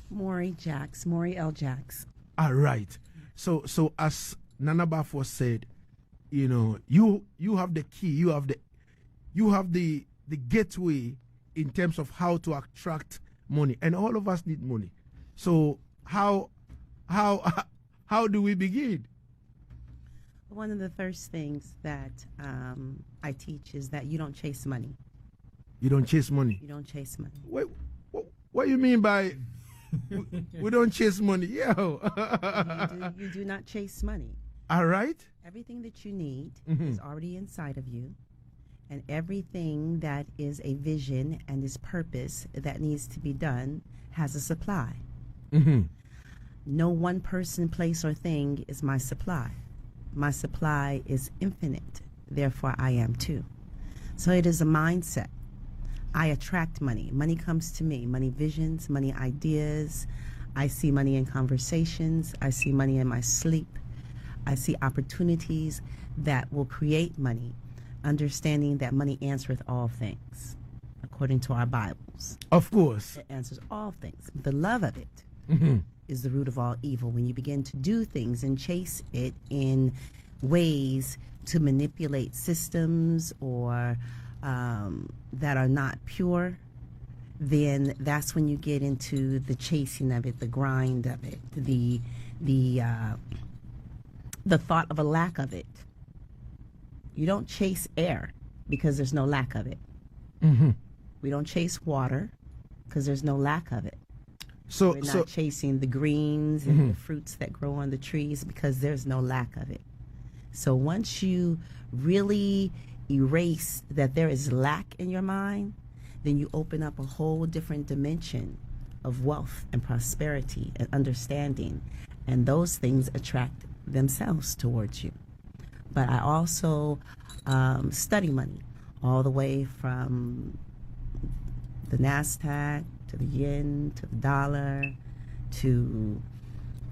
Maury L. Jacks. All right. So as Nana Bafo said, you have the key. You have the gateway in terms of how to attract money, and all of us need money. So how do we begin? One of the first things that I teach is that you don't chase money. You don't chase money? You don't chase money. Wait, what do you mean by we don't chase money? Yo. You do not chase money. All right. Everything that you need is already inside of you. And everything that is a vision and is purpose that needs to be done has a supply. Mm-hmm. No one person, place, or thing is my supply. My supply is infinite. Therefore, I am too. So it is a mindset. I attract money. Money comes to me. Money visions, money ideas. I see money in conversations. I see money in my sleep. I see opportunities that will create money, understanding that money answereth all things, according to our Bibles. Of course. It answers all things. The love of it is the root of all evil. When you begin to do things and chase it in ways to manipulate systems or that are not pure, then that's when you get into the chasing of it, the grind of it, the thought of a lack of it. You don't chase air because there's no lack of it. Mm-hmm. We don't chase water because there's no lack of it. So we're not chasing the greens and the fruits that grow on the trees because there's no lack of it. So once you really erase that there is lack in your mind, then you open up a whole different dimension of wealth and prosperity and understanding, and those things attract themselves towards you. But I also study money all the way from the NASDAQ to the yen, to the dollar, to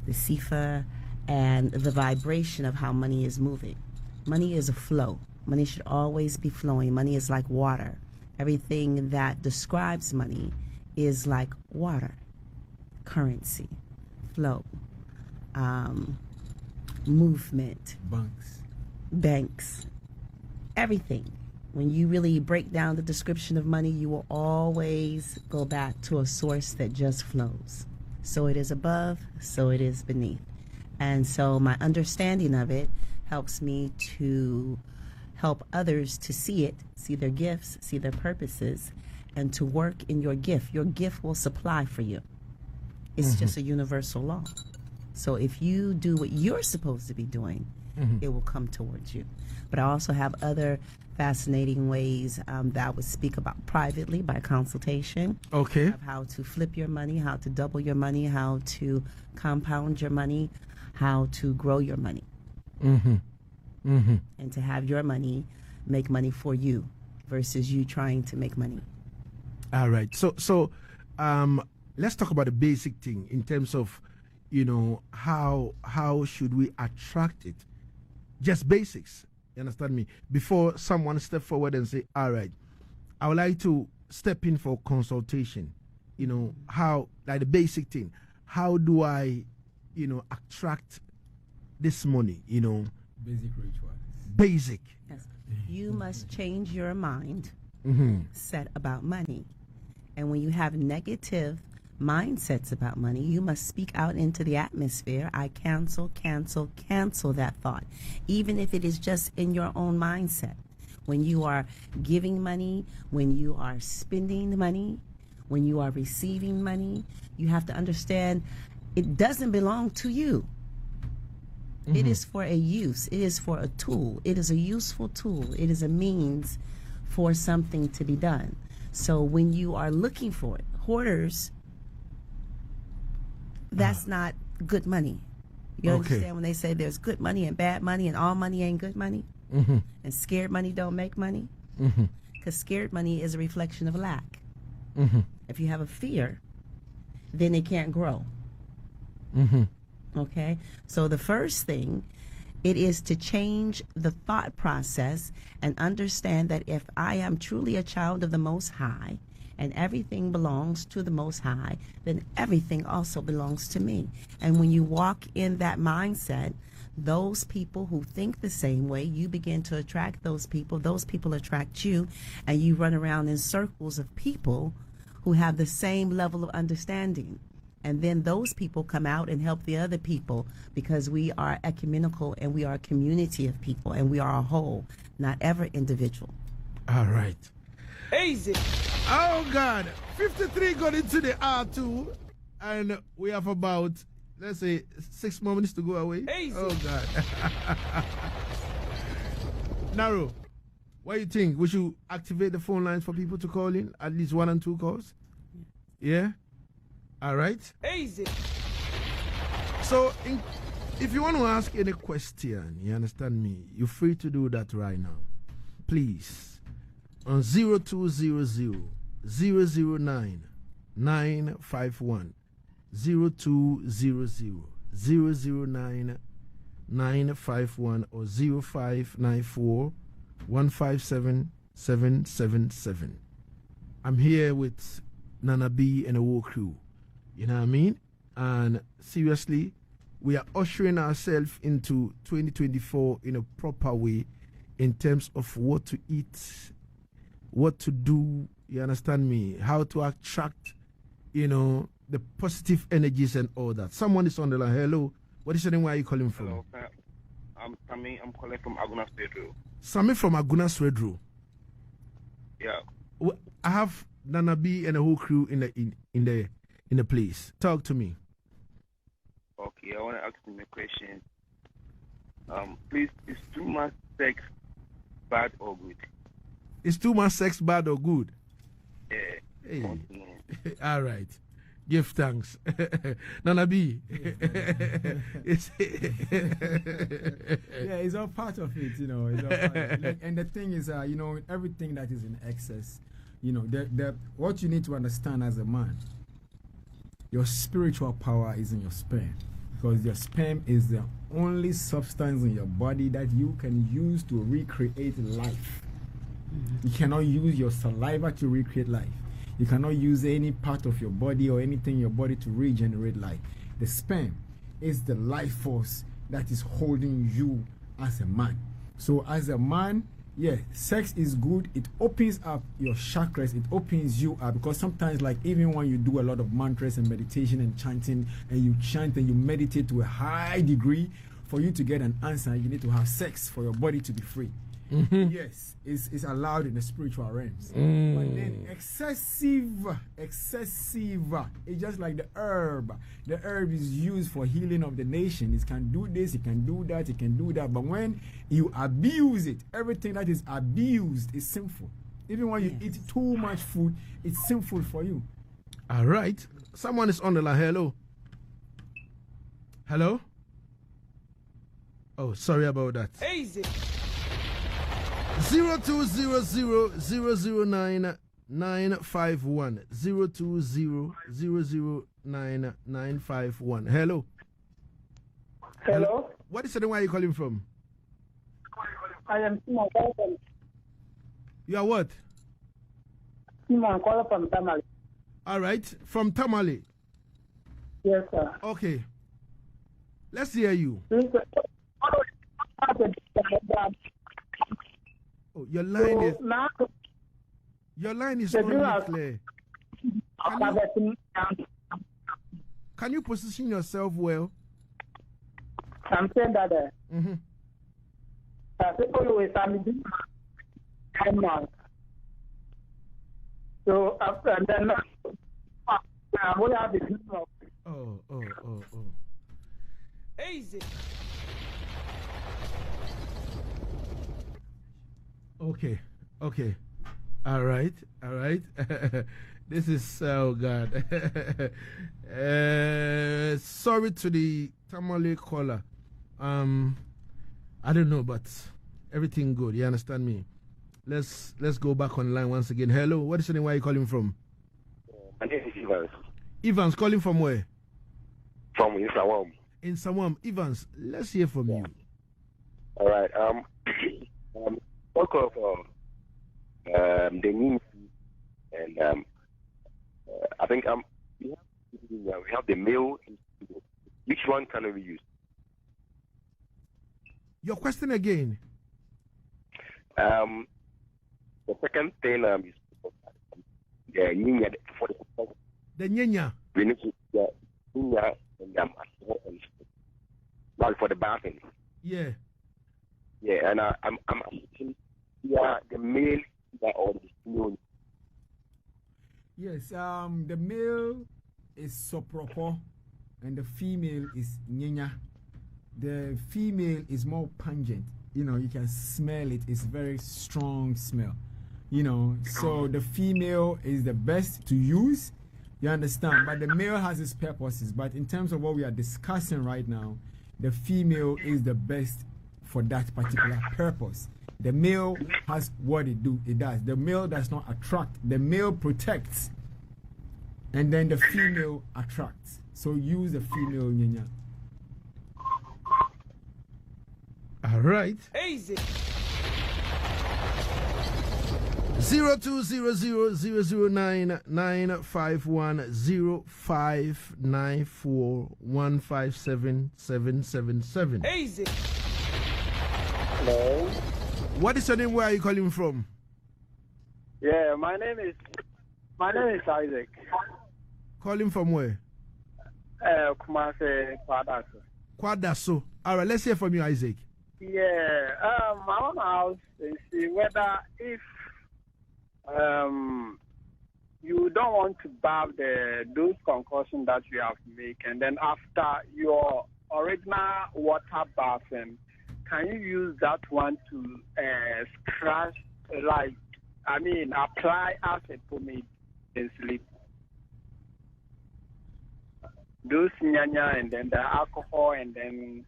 the CFA, and the vibration of how money is moving. Money is a flow. Money should always be flowing. Money is like water. Everything that describes money is like water, currency, flow, movement, banks, everything. When you really break down the description of money, you will always go back to a source that just flows. So it is above, so it is beneath. And so my understanding of it helps me to help others to see it, see their gifts, see their purposes, and to work in your gift. Your gift will supply for you. It's just a universal law. So if you do what you're supposed to be doing, it will come towards you. But I also have other fascinating ways that I would speak about privately by consultation. Okay. Of how to flip your money, how to double your money, how to compound your money, how to grow your money. And to have your money make money for you versus you trying to make money. All right. So let's talk about the basic thing in terms of, how should we attract it? Just basics. You understand me? Before someone step forward and say, all right, I would like to step in for consultation. How, like the basic thing, how do I, attract this money, Basic rituals. Basic. Yes. You must change your mind set about money. And when you have negative mindsets about money, you must speak out into the atmosphere. I cancel that thought, even if it is just in your own mindset. When you are giving money, when you are spending money, when you are receiving money, you have to understand it doesn't belong to you. It is for a use. It is for a tool. It is a useful tool. It is a means for something to be done. So when you are looking for it, hoarders, that's not good money. You understand when they say there's good money and bad money and all money ain't good money? And scared money don't make money? Because scared money is a reflection of lack. If you have a fear, then it can't grow. Okay? So the first thing, it is to change the thought process and understand that if I am truly a child of the Most High and everything belongs to the Most High, then everything also belongs to me. And when you walk in that mindset, those people who think the same way, you begin to attract those people attract you, and you run around in circles of people who have the same level of understanding. And then those people come out and help the other people because we are ecumenical and we are a community of people and we are a whole, not ever individual. All right. Easy. Oh, God. 53 got into the R2 and we have about, let's say, 6 more minutes to go away. Easy. Oh, God. Naro, what do you think? We should activate the phone lines for people to call in? At least 1 and 2 calls? Yeah? All right. Easy. So, if you want to ask any question, you understand me, you're free to do that right now. Please, on 0200 009 951, 0200 009 951, or 0594 157 777. I'm here with Nana B and the whole crew. You know what I mean? And seriously, we are ushering ourselves into 2024 in a proper way in terms of what to eat, what to do, you understand me? How to attract, the positive energies and all that. Someone is on the line. Hello. What is your name? Where are you calling from? Hello. I'm Sammy. I'm calling from Aguna Swedru. Sammy from Aguna Swedru. Yeah. I have Nana B and the whole crew in the place. Talk to me. Okay, I want to ask you a question. Please, is too much sex bad or good? Is too much sex bad or good? Yeah. Hey. All right. Give thanks. Nana B. It's all part of it, It's all part of it. And the thing is, everything that is in excess, what you need to understand as a man, your spiritual power is in your sperm, because your sperm is the only substance in your body that you can use to recreate life. You cannot use your saliva to recreate life. You cannot use any part of your body or anything in your body to regenerate life. The sperm is the life force that is holding you as a man. So as a man, sex is good. It opens up your chakras. It opens you up, because sometimes, like, even when you do a lot of mantras and meditation and chanting, and you chant and you meditate to a high degree, for you to get an answer, you need to have sex for your body to be free. yes, it's allowed in the spiritual realms. But then excessive, it's just like the herb. The herb is used for healing of the nation. It can do this, it can do that, it can do that. But when you abuse it, everything that is abused is sinful. Even when you eat too much food, it's sinful for you. All right. Someone is on the line. Hello. Hello? Oh, sorry about that. Easy. 0200 009 020 Hello. Hello. What is the name? Where are you calling from? I am Simon calling. You are what? Simon calling from Tamale. All right. From Tamale. Yes, sir. Okay. Let's hear you. Oh, your line is not clear. Can you position yourself well? I'm saying that always so after and then I'm going to have the Oh. Easy. Okay. All right. This is, oh God. Sorry to the Tamale caller. I don't know, but everything good. You understand me? Let's go back online once again. Hello, what is your name? Where are you calling from? My name is Evans. Evans, calling from where? From Insawam. In Samam. Evans, let's hear from you. All right. Talk of the news, and I think we have the mail. Which one can we use? Your question again. The second thing is the Nyanya for the Nyanya. We need to Nyanya and for the bathing. Yeah. Yeah, and I'm the male or the female. Yes, the male is sopropo and the female is Nyanya. The female is more pungent. You know, you can smell it. It's very strong smell. You know, so the female is the best to use. You understand? But the male has its purposes. But in terms of what we are discussing right now, the female is the best for that particular purpose. The male has what it does. The male does not attract. The male protects. And then the female attracts. So use the female Nyanya. All right. Easy. 0200000954157777. Easy. Hello. What is your name? Where are you calling from? Yeah, my name is Isaac. Calling from where? Kumasi, Kwadaso. All right, let's hear from you, Isaac. Yeah, I want to ask and see whether if you don't want to bath those concoctions that you have to make, and then after your original water bathing, can you use that one to scratch, apply as a pomade and sleep? Those nyanya and then the alcohol and then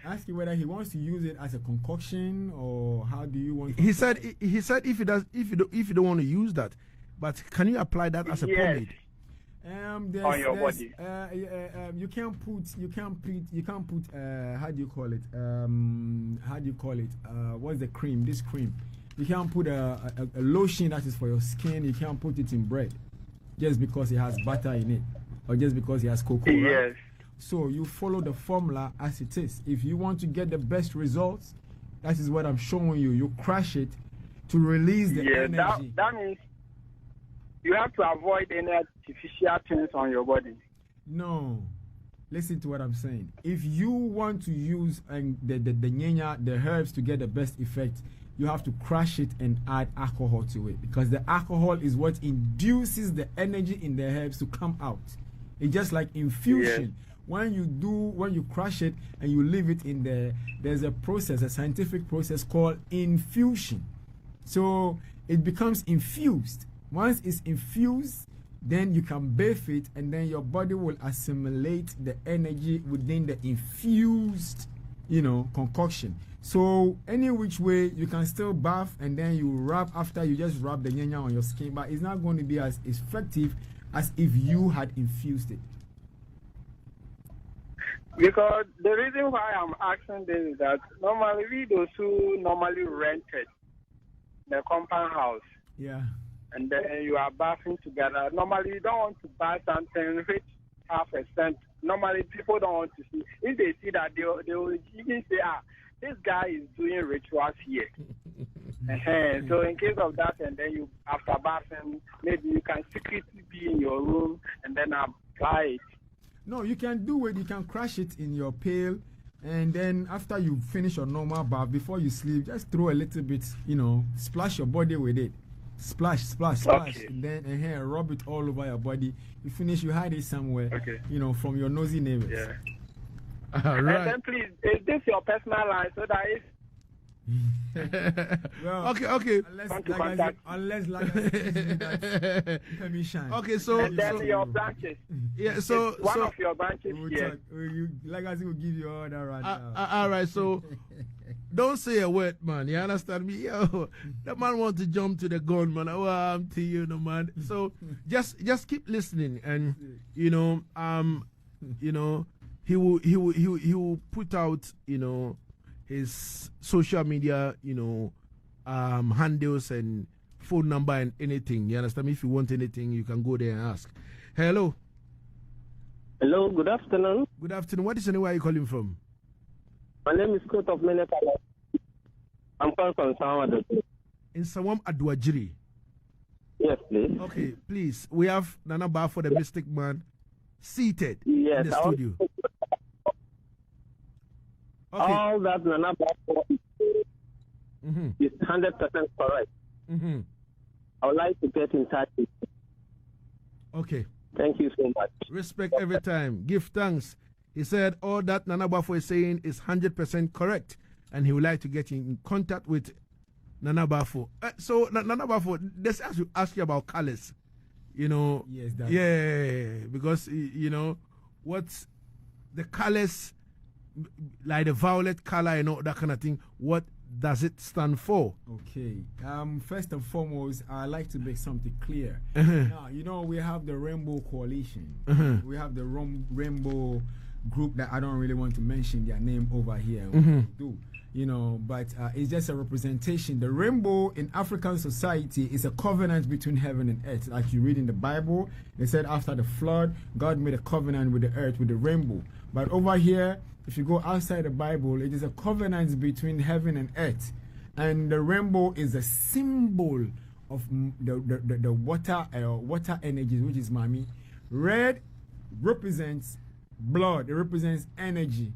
ask him whether he wants to use it as a concoction or how do you want to he said if he don't want to use that, but can you apply that as a pomade? On your body. You can't put how do you call it? What's the cream? This cream. You can't put a lotion that is for your skin. You can't put it in bread just because it has butter in it or just because it has cocoa. Yes. Right? So you follow the formula as it is. If you want to get the best results, that is what I'm showing you. You crush it to release the energy. That means you have to avoid any artificial things on your body. No. Listen to what I'm saying. If you want to use the herbs to get the best effect, you have to crush it and add alcohol to it, because the alcohol is what induces the energy in the herbs to come out. It's just like infusion. Yes. When you crush it and you leave it in there, there's a process, a scientific process called infusion. So it becomes infused. Once it's infused, then you can bathe it, and then your body will assimilate the energy within the infused, concoction. So any which way, you can still bath and then you rub after you just rub the nyanya on your skin, but it's not going to be as effective as if you had infused it. Because the reason why I'm asking this is that normally we those who normally rented the compound house, Yeah. and then you are bathing together. Normally you don't want to buy something which half a cent. Normally people don't want to see. If they see that, they will even say, this guy is doing rituals here. So in case of that, and then you, after bathing, maybe you can secretly be in your room and then apply it. No, you can do it. You can crush it in your pail, and then after you finish your normal bath, before you sleep, just throw a little bit, splash your body with it. Splash, splash, splash. Okay. And then rub it all over your body. You finish, you hide it somewhere, from your nosy neighbors. Yeah. All right. And then please, is this your personal line so that if Well, okay. Unless Lagazee permission. Okay, so and then your branches. Yeah, so One so of your branches here. Lagazee will give you all that right now. all right, so don't say a word, man. You understand me? Yo, that man want to jump to the gun, man. Oh, I'm to you, no man. So just keep listening, and he will put out his social media handles and phone number and anything. You understand me? If you want anything, you can go there and ask. Hello. Hello, good afternoon. Good afternoon. What is the name? Where are you calling from? My name is Kurt of Meneka. I'm calling from Sawam. In Sawam Adwajiri. Yes, please. Okay, please. We have Nana Bar for the Mystic Man seated in the I studio. Okay. All that Nana Bafo is 100% correct. Mm-hmm. I would like to get in touch with you. Okay. Thank you so much. Respect every time. Give thanks. He said all that Nana Bafo is saying is 100% correct, and he would like to get in contact with Nana Bafo. So Nana Bafo, let's ask you about colors. Yes, that. Yeah, because what's the colors, like the violet color and all that kind of thing, what does it stand for? Okay. First and foremost, I like to make something clear. Now, we have the Rainbow Coalition. We have the Rainbow group that I don't really want to mention their name over here. But it's just a representation. The rainbow in African society is a covenant between heaven and earth. Like you read in the Bible, they said after the flood, God made a covenant with the earth with the rainbow. But over here, if you go outside the Bible, it is a covenant between heaven and earth. And the rainbow is a symbol of the water energies, which is Mami. Red represents blood. It represents energy.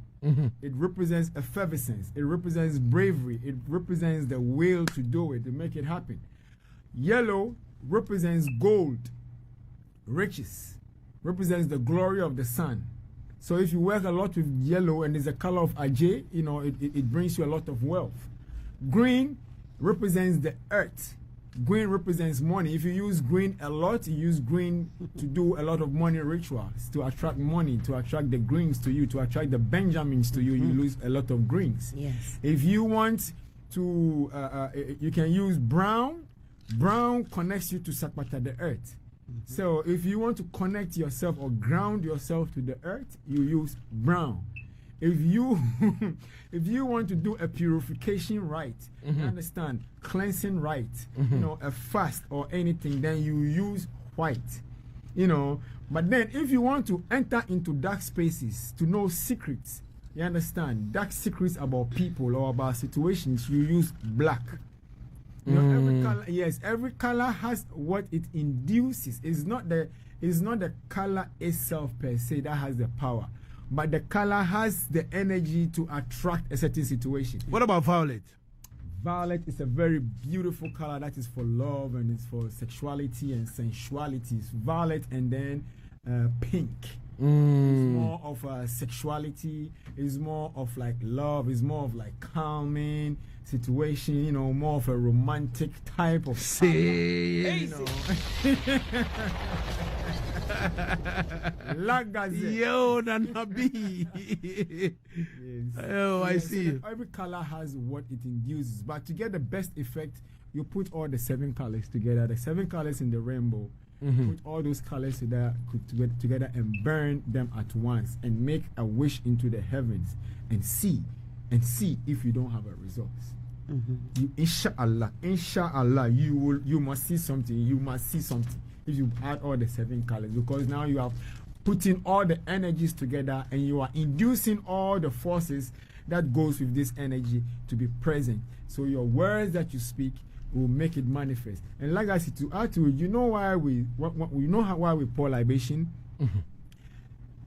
It represents effervescence. It represents bravery. It represents the will to do it, to make it happen. Yellow represents gold, riches, represents the glory of the sun. So if you work a lot with yellow and it's a color of Ajay, it brings you a lot of wealth. Green represents the earth. Green represents money. If you use green a lot, you use green to do a lot of money rituals, to attract money, to attract the greens to you, to attract the Benjamins to you. You lose a lot of greens. Yes. If you want to, you can use brown. Brown connects you to Sakpata, the earth. So if you want to connect yourself or ground yourself to the earth, you use brown. If you if you want to do a purification rite, you understand, cleansing rite, a fast or anything, then you use white. But then if you want to enter into dark spaces to know secrets, you understand, dark secrets about people or about situations, you use black. Every color, every color has what it induces. It's not the color itself per se that has the power, but the color has the energy to attract a certain situation. What about violet? Violet is a very beautiful color that is for love and it's for sexuality and sensuality. It's violet, and then pink. It's more of sexuality. It's more of like love. It's more of like calming situation. You know, more of a romantic type of. Say, Lagazee. Yo, Nanabi. Yes. Oh, I see. So every color has what it induces, but to get the best effect, you put all the 7 colors together. The 7 colors in the rainbow. Put all those colors together and burn them at once and make a wish into the heavens and see if you don't have a result. You, inshallah, you must see something. You must see something if you add all the 7 colors, because now you have putting all the energies together and you are inducing all the forces that goes with this energy to be present. So your words that you speak will make it manifest. And like I said, to add to it, you know why we why we pour libation?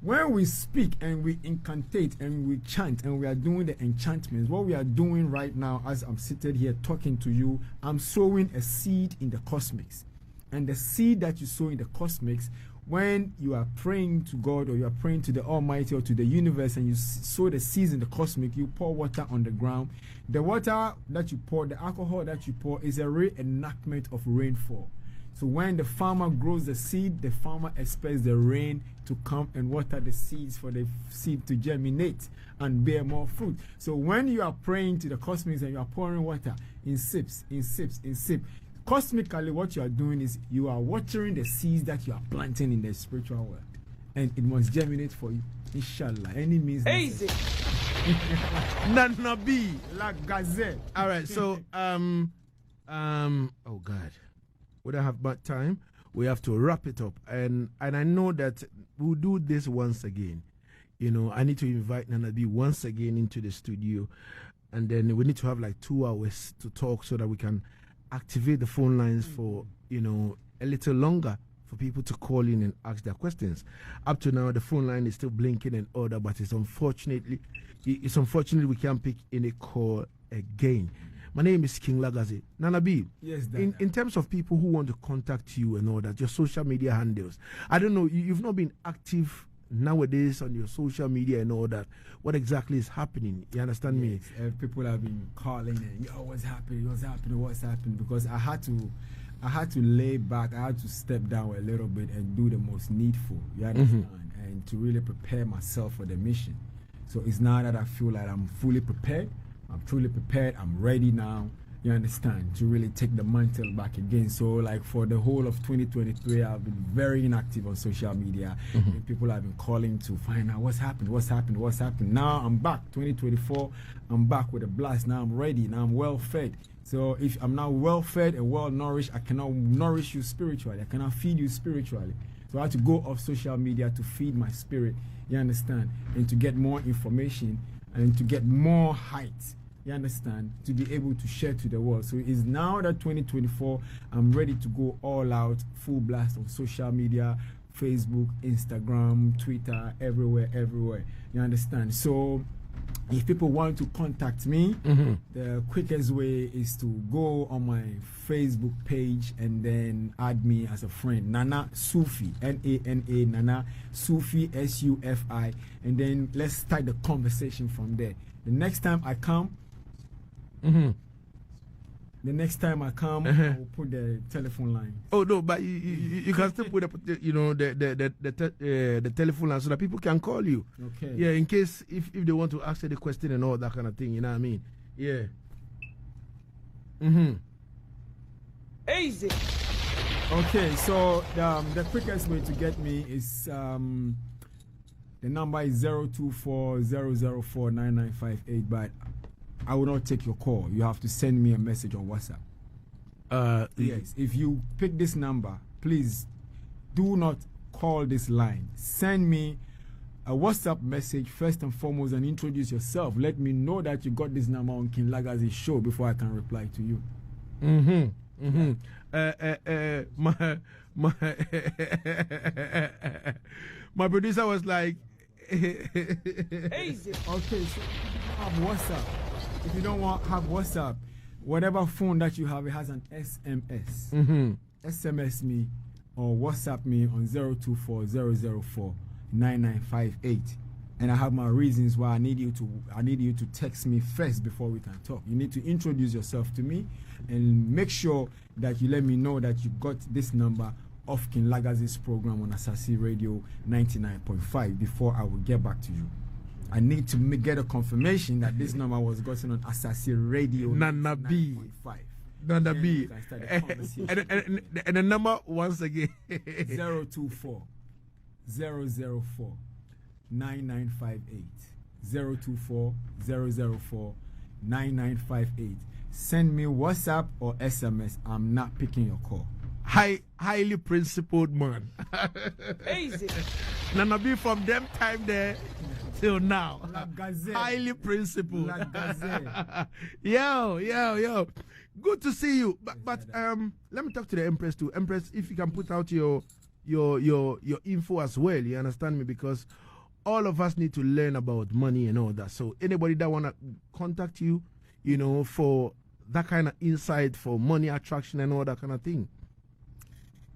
When we speak and we incantate and we chant and we are doing the enchantments, what we are doing right now as I'm seated here talking to you, I'm sowing a seed in the cosmics. And the seed that you sow in the cosmics, when you are praying to God or you are praying to the Almighty or to the universe and you sow the seeds in the cosmic, you pour water on the ground. The water that you pour, the alcohol that you pour is a reenactment of rainfall. So when the farmer grows the seed, the farmer expects the rain to come and water the seeds for the seed to germinate and bear more fruit. So when you are praying to the cosmics and you are pouring water in sips, cosmically, what you are doing is you are watering the seeds that you are planting in the spiritual world, and it must germinate for you, inshallah. Any means Easy. Nanabi. Lagazee. All right, so oh God, we don't have much time. We have to wrap it up, and I know that we'll do this once again. You know, I need to invite Nanabi once again into the studio, and then we need to have like 2 hours to talk so that we can activate the phone lines for, you know, a little longer for people to call in and ask their questions. Up to now, the phone line is still blinking in order, but it's unfortunately we can't pick any call again. My name is King Lagazee. Nanabi, yes, in terms of people who want to contact you and all that, your social media handles, I don't know, you've not been active nowadays on your social media and all that. What exactly is happening? You understand me? People have been calling and what's happening, because I had to lay back, I had to step down a little bit and do the most needful, you understand, and to really prepare myself for the mission. So it's now that I feel like I'm fully prepared, I'm truly prepared, I'm ready now, you understand, to really take the mantle back again. So like for the whole of 2023, I've been very inactive on social media. And people have been calling to find out what's happened. Now I'm back, 2024, I'm back with a blast. Now I'm ready, now I'm well fed. So if I'm now well fed and well nourished, I cannot nourish you spiritually, I cannot feed you spiritually. So I had to go off social media to feed my spirit, you understand, and to get more information and to get more height, you understand, to be able to share to the world. So it's now that 2024, I'm ready to go all out, full blast on social media, Facebook, Instagram, Twitter, everywhere, you understand. So if people want to contact me, the quickest way is to go on my Facebook page and then add me as a friend, Nana Sufi, N-A-N-A, Nana Sufi, S-U-F-I, and then let's start the conversation from there. The next time I come, I will put the telephone line. Oh no, but you can still put the telephone line so that people can call you. Okay. Yeah, in case if they want to ask you the question and all that kind of thing, you know what I mean? Yeah. Easy. Okay, so the quickest way to get me is the number is 024-004-9958, but I will not take your call. You have to send me a message on WhatsApp. Yes, if you pick this number, please do not call this line. Send me a WhatsApp message first and foremost and introduce yourself. Let me know that you got this number on King Lagazee's show before I can reply to you. My producer was like, Easy. Okay, so have WhatsApp. If you don't have WhatsApp, whatever phone that you have, it has an SMS. SMS me or WhatsApp me on 024-004-9958. And I have my reasons why I need you to text me first before we can talk. You need to introduce yourself to me and make sure that you let me know that you got this number off King Lagazee's program on Asaase Radio 99.5 before I will get back to you. I need to get a confirmation that this number was gotten on Asaase Radio 99.5. Nana B. And the number once again 024 004 9958 024 004 9958. Send me WhatsApp or SMS. I'm not picking your call. Highly principled man. Easy. Nana B from them time there till now. Lagazee. Highly principled. Lagazee. Yo. Good to see you. But let me talk to the Empress too. Empress, if you can put out your info as well, you understand me? Because all of us need to learn about money and all that. So anybody that wanna contact you, you know, for that kind of insight, for money attraction and all that kind of thing.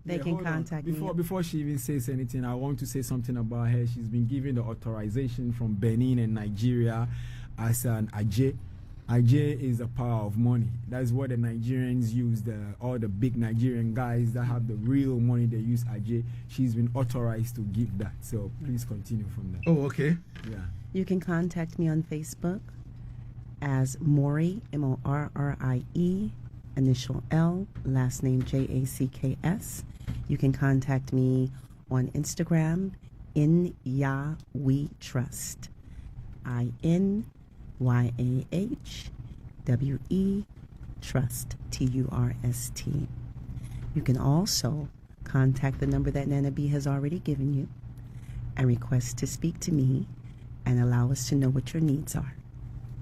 They can contact me. Before she even says anything, I want to say something about her. She's been given the authorization from Benin and Nigeria as an Aje. Aje is the power of money. That's what the Nigerians use. All the big Nigerian guys that have the real money, they use Aje. She's been authorized to give that. So please continue from there. Oh, okay. Yeah. You can contact me on Facebook as Mori, Morrie, initial L, last name Jacks. You can contact me on Instagram in Yah We Trust. INYAHWE Trust, TURST. You can also contact the number that Nana B has already given you and request to speak to me and allow us to know what your needs are.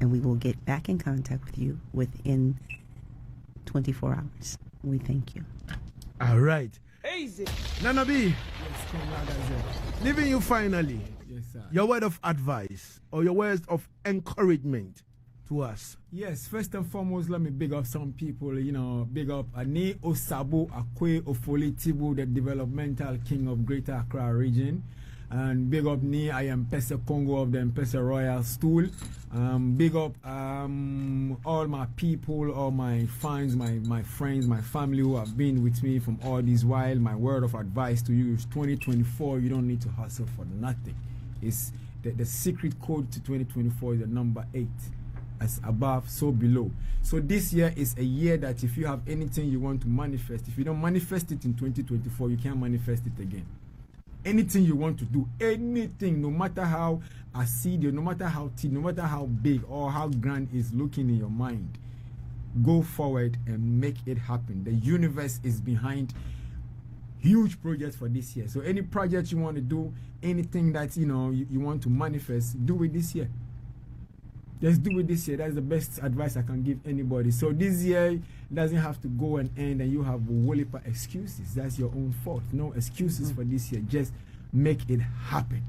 And we will get back in contact with you within 24 hours. We thank you. All right. Easy. Nana B, Yes, King Lagazee. leaving you finally. Yes, sir. Your word of advice or your words of encouragement to us. Yes, first and foremost, let me big up some people, big up Ani Osabo Akwe Ofoli Tibu, the developmental king of Greater Accra region. And big up Ni, I am Pesa Congo of the Pesa Royal Stool. Big up all my people, all my fans, my friends, my family who have been with me from all this while. My word of advice to you is 2024, you don't need to hustle for nothing. It's the secret code to 2024 is the number 8. As above, so below. So this year is a year that if you have anything you want to manifest, if you don't manifest it in 2024, you can't manifest it again. Anything you want to do, anything, no matter how acidic, no matter how thin, no matter how big or how grand is looking in your mind, go forward and make it happen. The universe is behind huge projects for this year. So any project you want to do, anything that you want to manifest, do it this year. Just do it this year. That's the best advice I can give anybody. So this year doesn't have to go and end and you have a whole heap of excuses. That's your own fault. No excuses for this year. Just make it happen.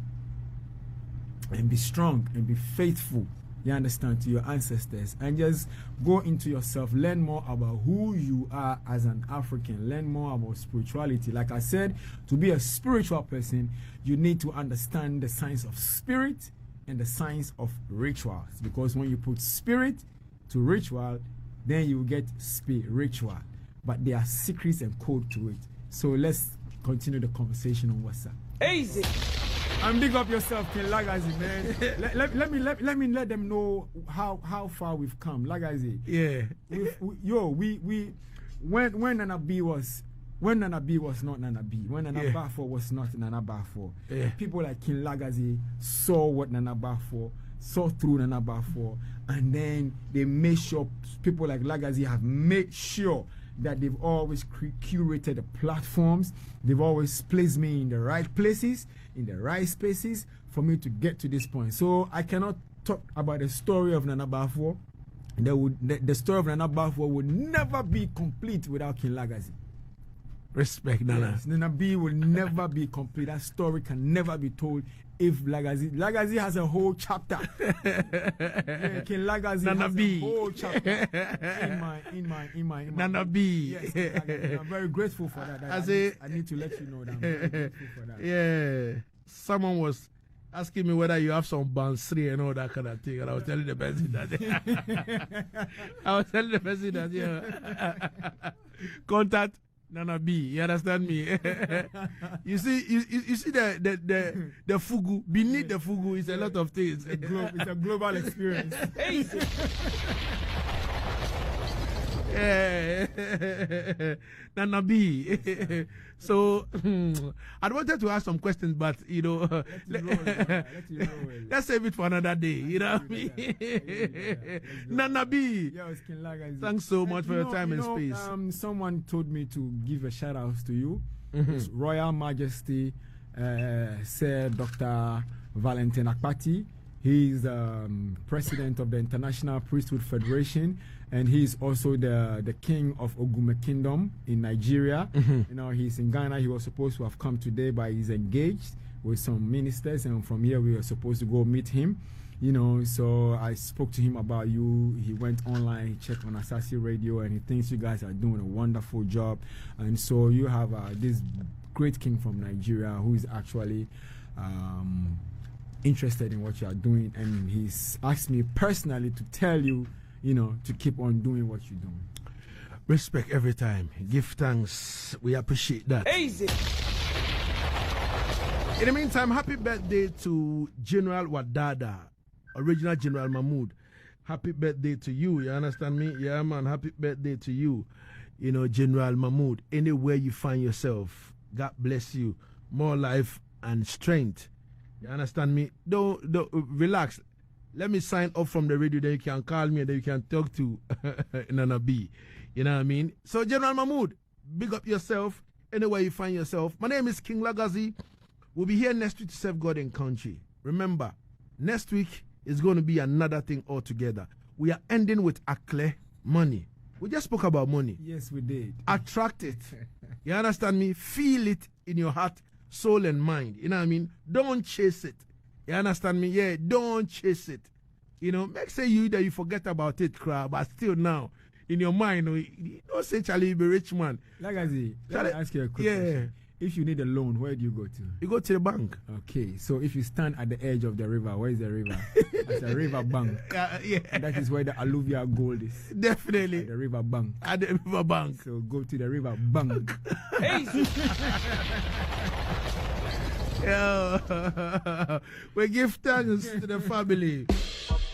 And be strong and be faithful, you understand, to your ancestors. And just go into yourself. Learn more about who you are as an African. Learn more about spirituality. Like I said, to be a spiritual person, you need to understand the science of spirit and the science of rituals, because when you put spirit to ritual, then you get spiritual, but there are secrets and code to it. So let's continue the conversation on WhatsApp. Easy. And big up yourself, King Lagazee, man. let me let them know how far we've come. Lagazee. Yeah. When Nana B was not Nana B, when Nana Bafo was not Nana Bafo, people like King Lagazee saw what Nana Bafo saw through Nana Bafo, and then they made sure people like Lagazee have made sure that they've always curated the platforms. They've always placed me in the right places, in the right spaces for me to get to this point. So I cannot talk about the story of Nana Bafo. The story of Nana Bafo would never be complete without King Lagazee. Respect, Nana. Yes, Nana B will never be complete. That story can never be told if Lagazee has a whole chapter. King Lagazee Nana has B. a whole chapter in my Nana B. Yes, I'm very grateful for that. I need to let you know that I'm very grateful for that. Yeah. Someone was asking me whether you have some Bansri and all that kind of thing, and I was telling the person that yeah. Contact Nana B. You understand me? you see the fugu beneath the fugu is a lot of things. It's a global experience. Nana B. So I wanted to ask some questions, but let's save it for another day. You know what I mean? Nana B. Thanks so much for your time and space. Someone told me to give a shout out to you. His Royal Majesty Sir Dr. Valentin Akpati. He's president of the International Priesthood Federation, and he's also the king of Ogume Kingdom in Nigeria. You know, he's in Ghana. He was supposed to have come today, but he's engaged with some ministers, and from here we were supposed to go meet him. You know, so I spoke to him about you. He went online, he checked on Asaase Radio, and he thinks you guys are doing a wonderful job. And so you have this great king from Nigeria who is actually interested in what you are doing, and he's asked me personally to tell you, you know, to keep on doing what you're doing. Respect every time. Give thanks. We appreciate that. Easy. In the meantime, happy birthday to General Wadada, original General Mahmoud. Happy birthday to you. You understand me? Yeah, man. Happy birthday to you. You know, General Mahmoud. Anywhere you find yourself, God bless you. More life and strength. You understand me? Don't relax. Let me sign up from the radio, then you can call me and then you can talk to Nana B. You know what I mean? So General Mahmoud, big up yourself anywhere you find yourself. My name is King Lagazee. We'll be here next week to serve God and country. Remember, next week is going to be another thing altogether. We are ending with Accra money. We just spoke about money. Yes, we did. Attract it. You understand me? Feel it in your heart, soul and mind. You know what I mean? Don't chase it. You understand me? Yeah, don't chase it. You know, make say you forget about it, crap, but still now, in your mind, you don't say, Charlie, be rich man. Lagazee, let me ask you a quick question. If you need a loan, where do you go to? You go to the bank. Okay, so if you stand at the edge of the river, where is the river? It's a river bank. Yeah. That is where the alluvial gold is. Definitely. At the river bank. At the river bank. So go to the river bank. Yeah. We give thanks to the family.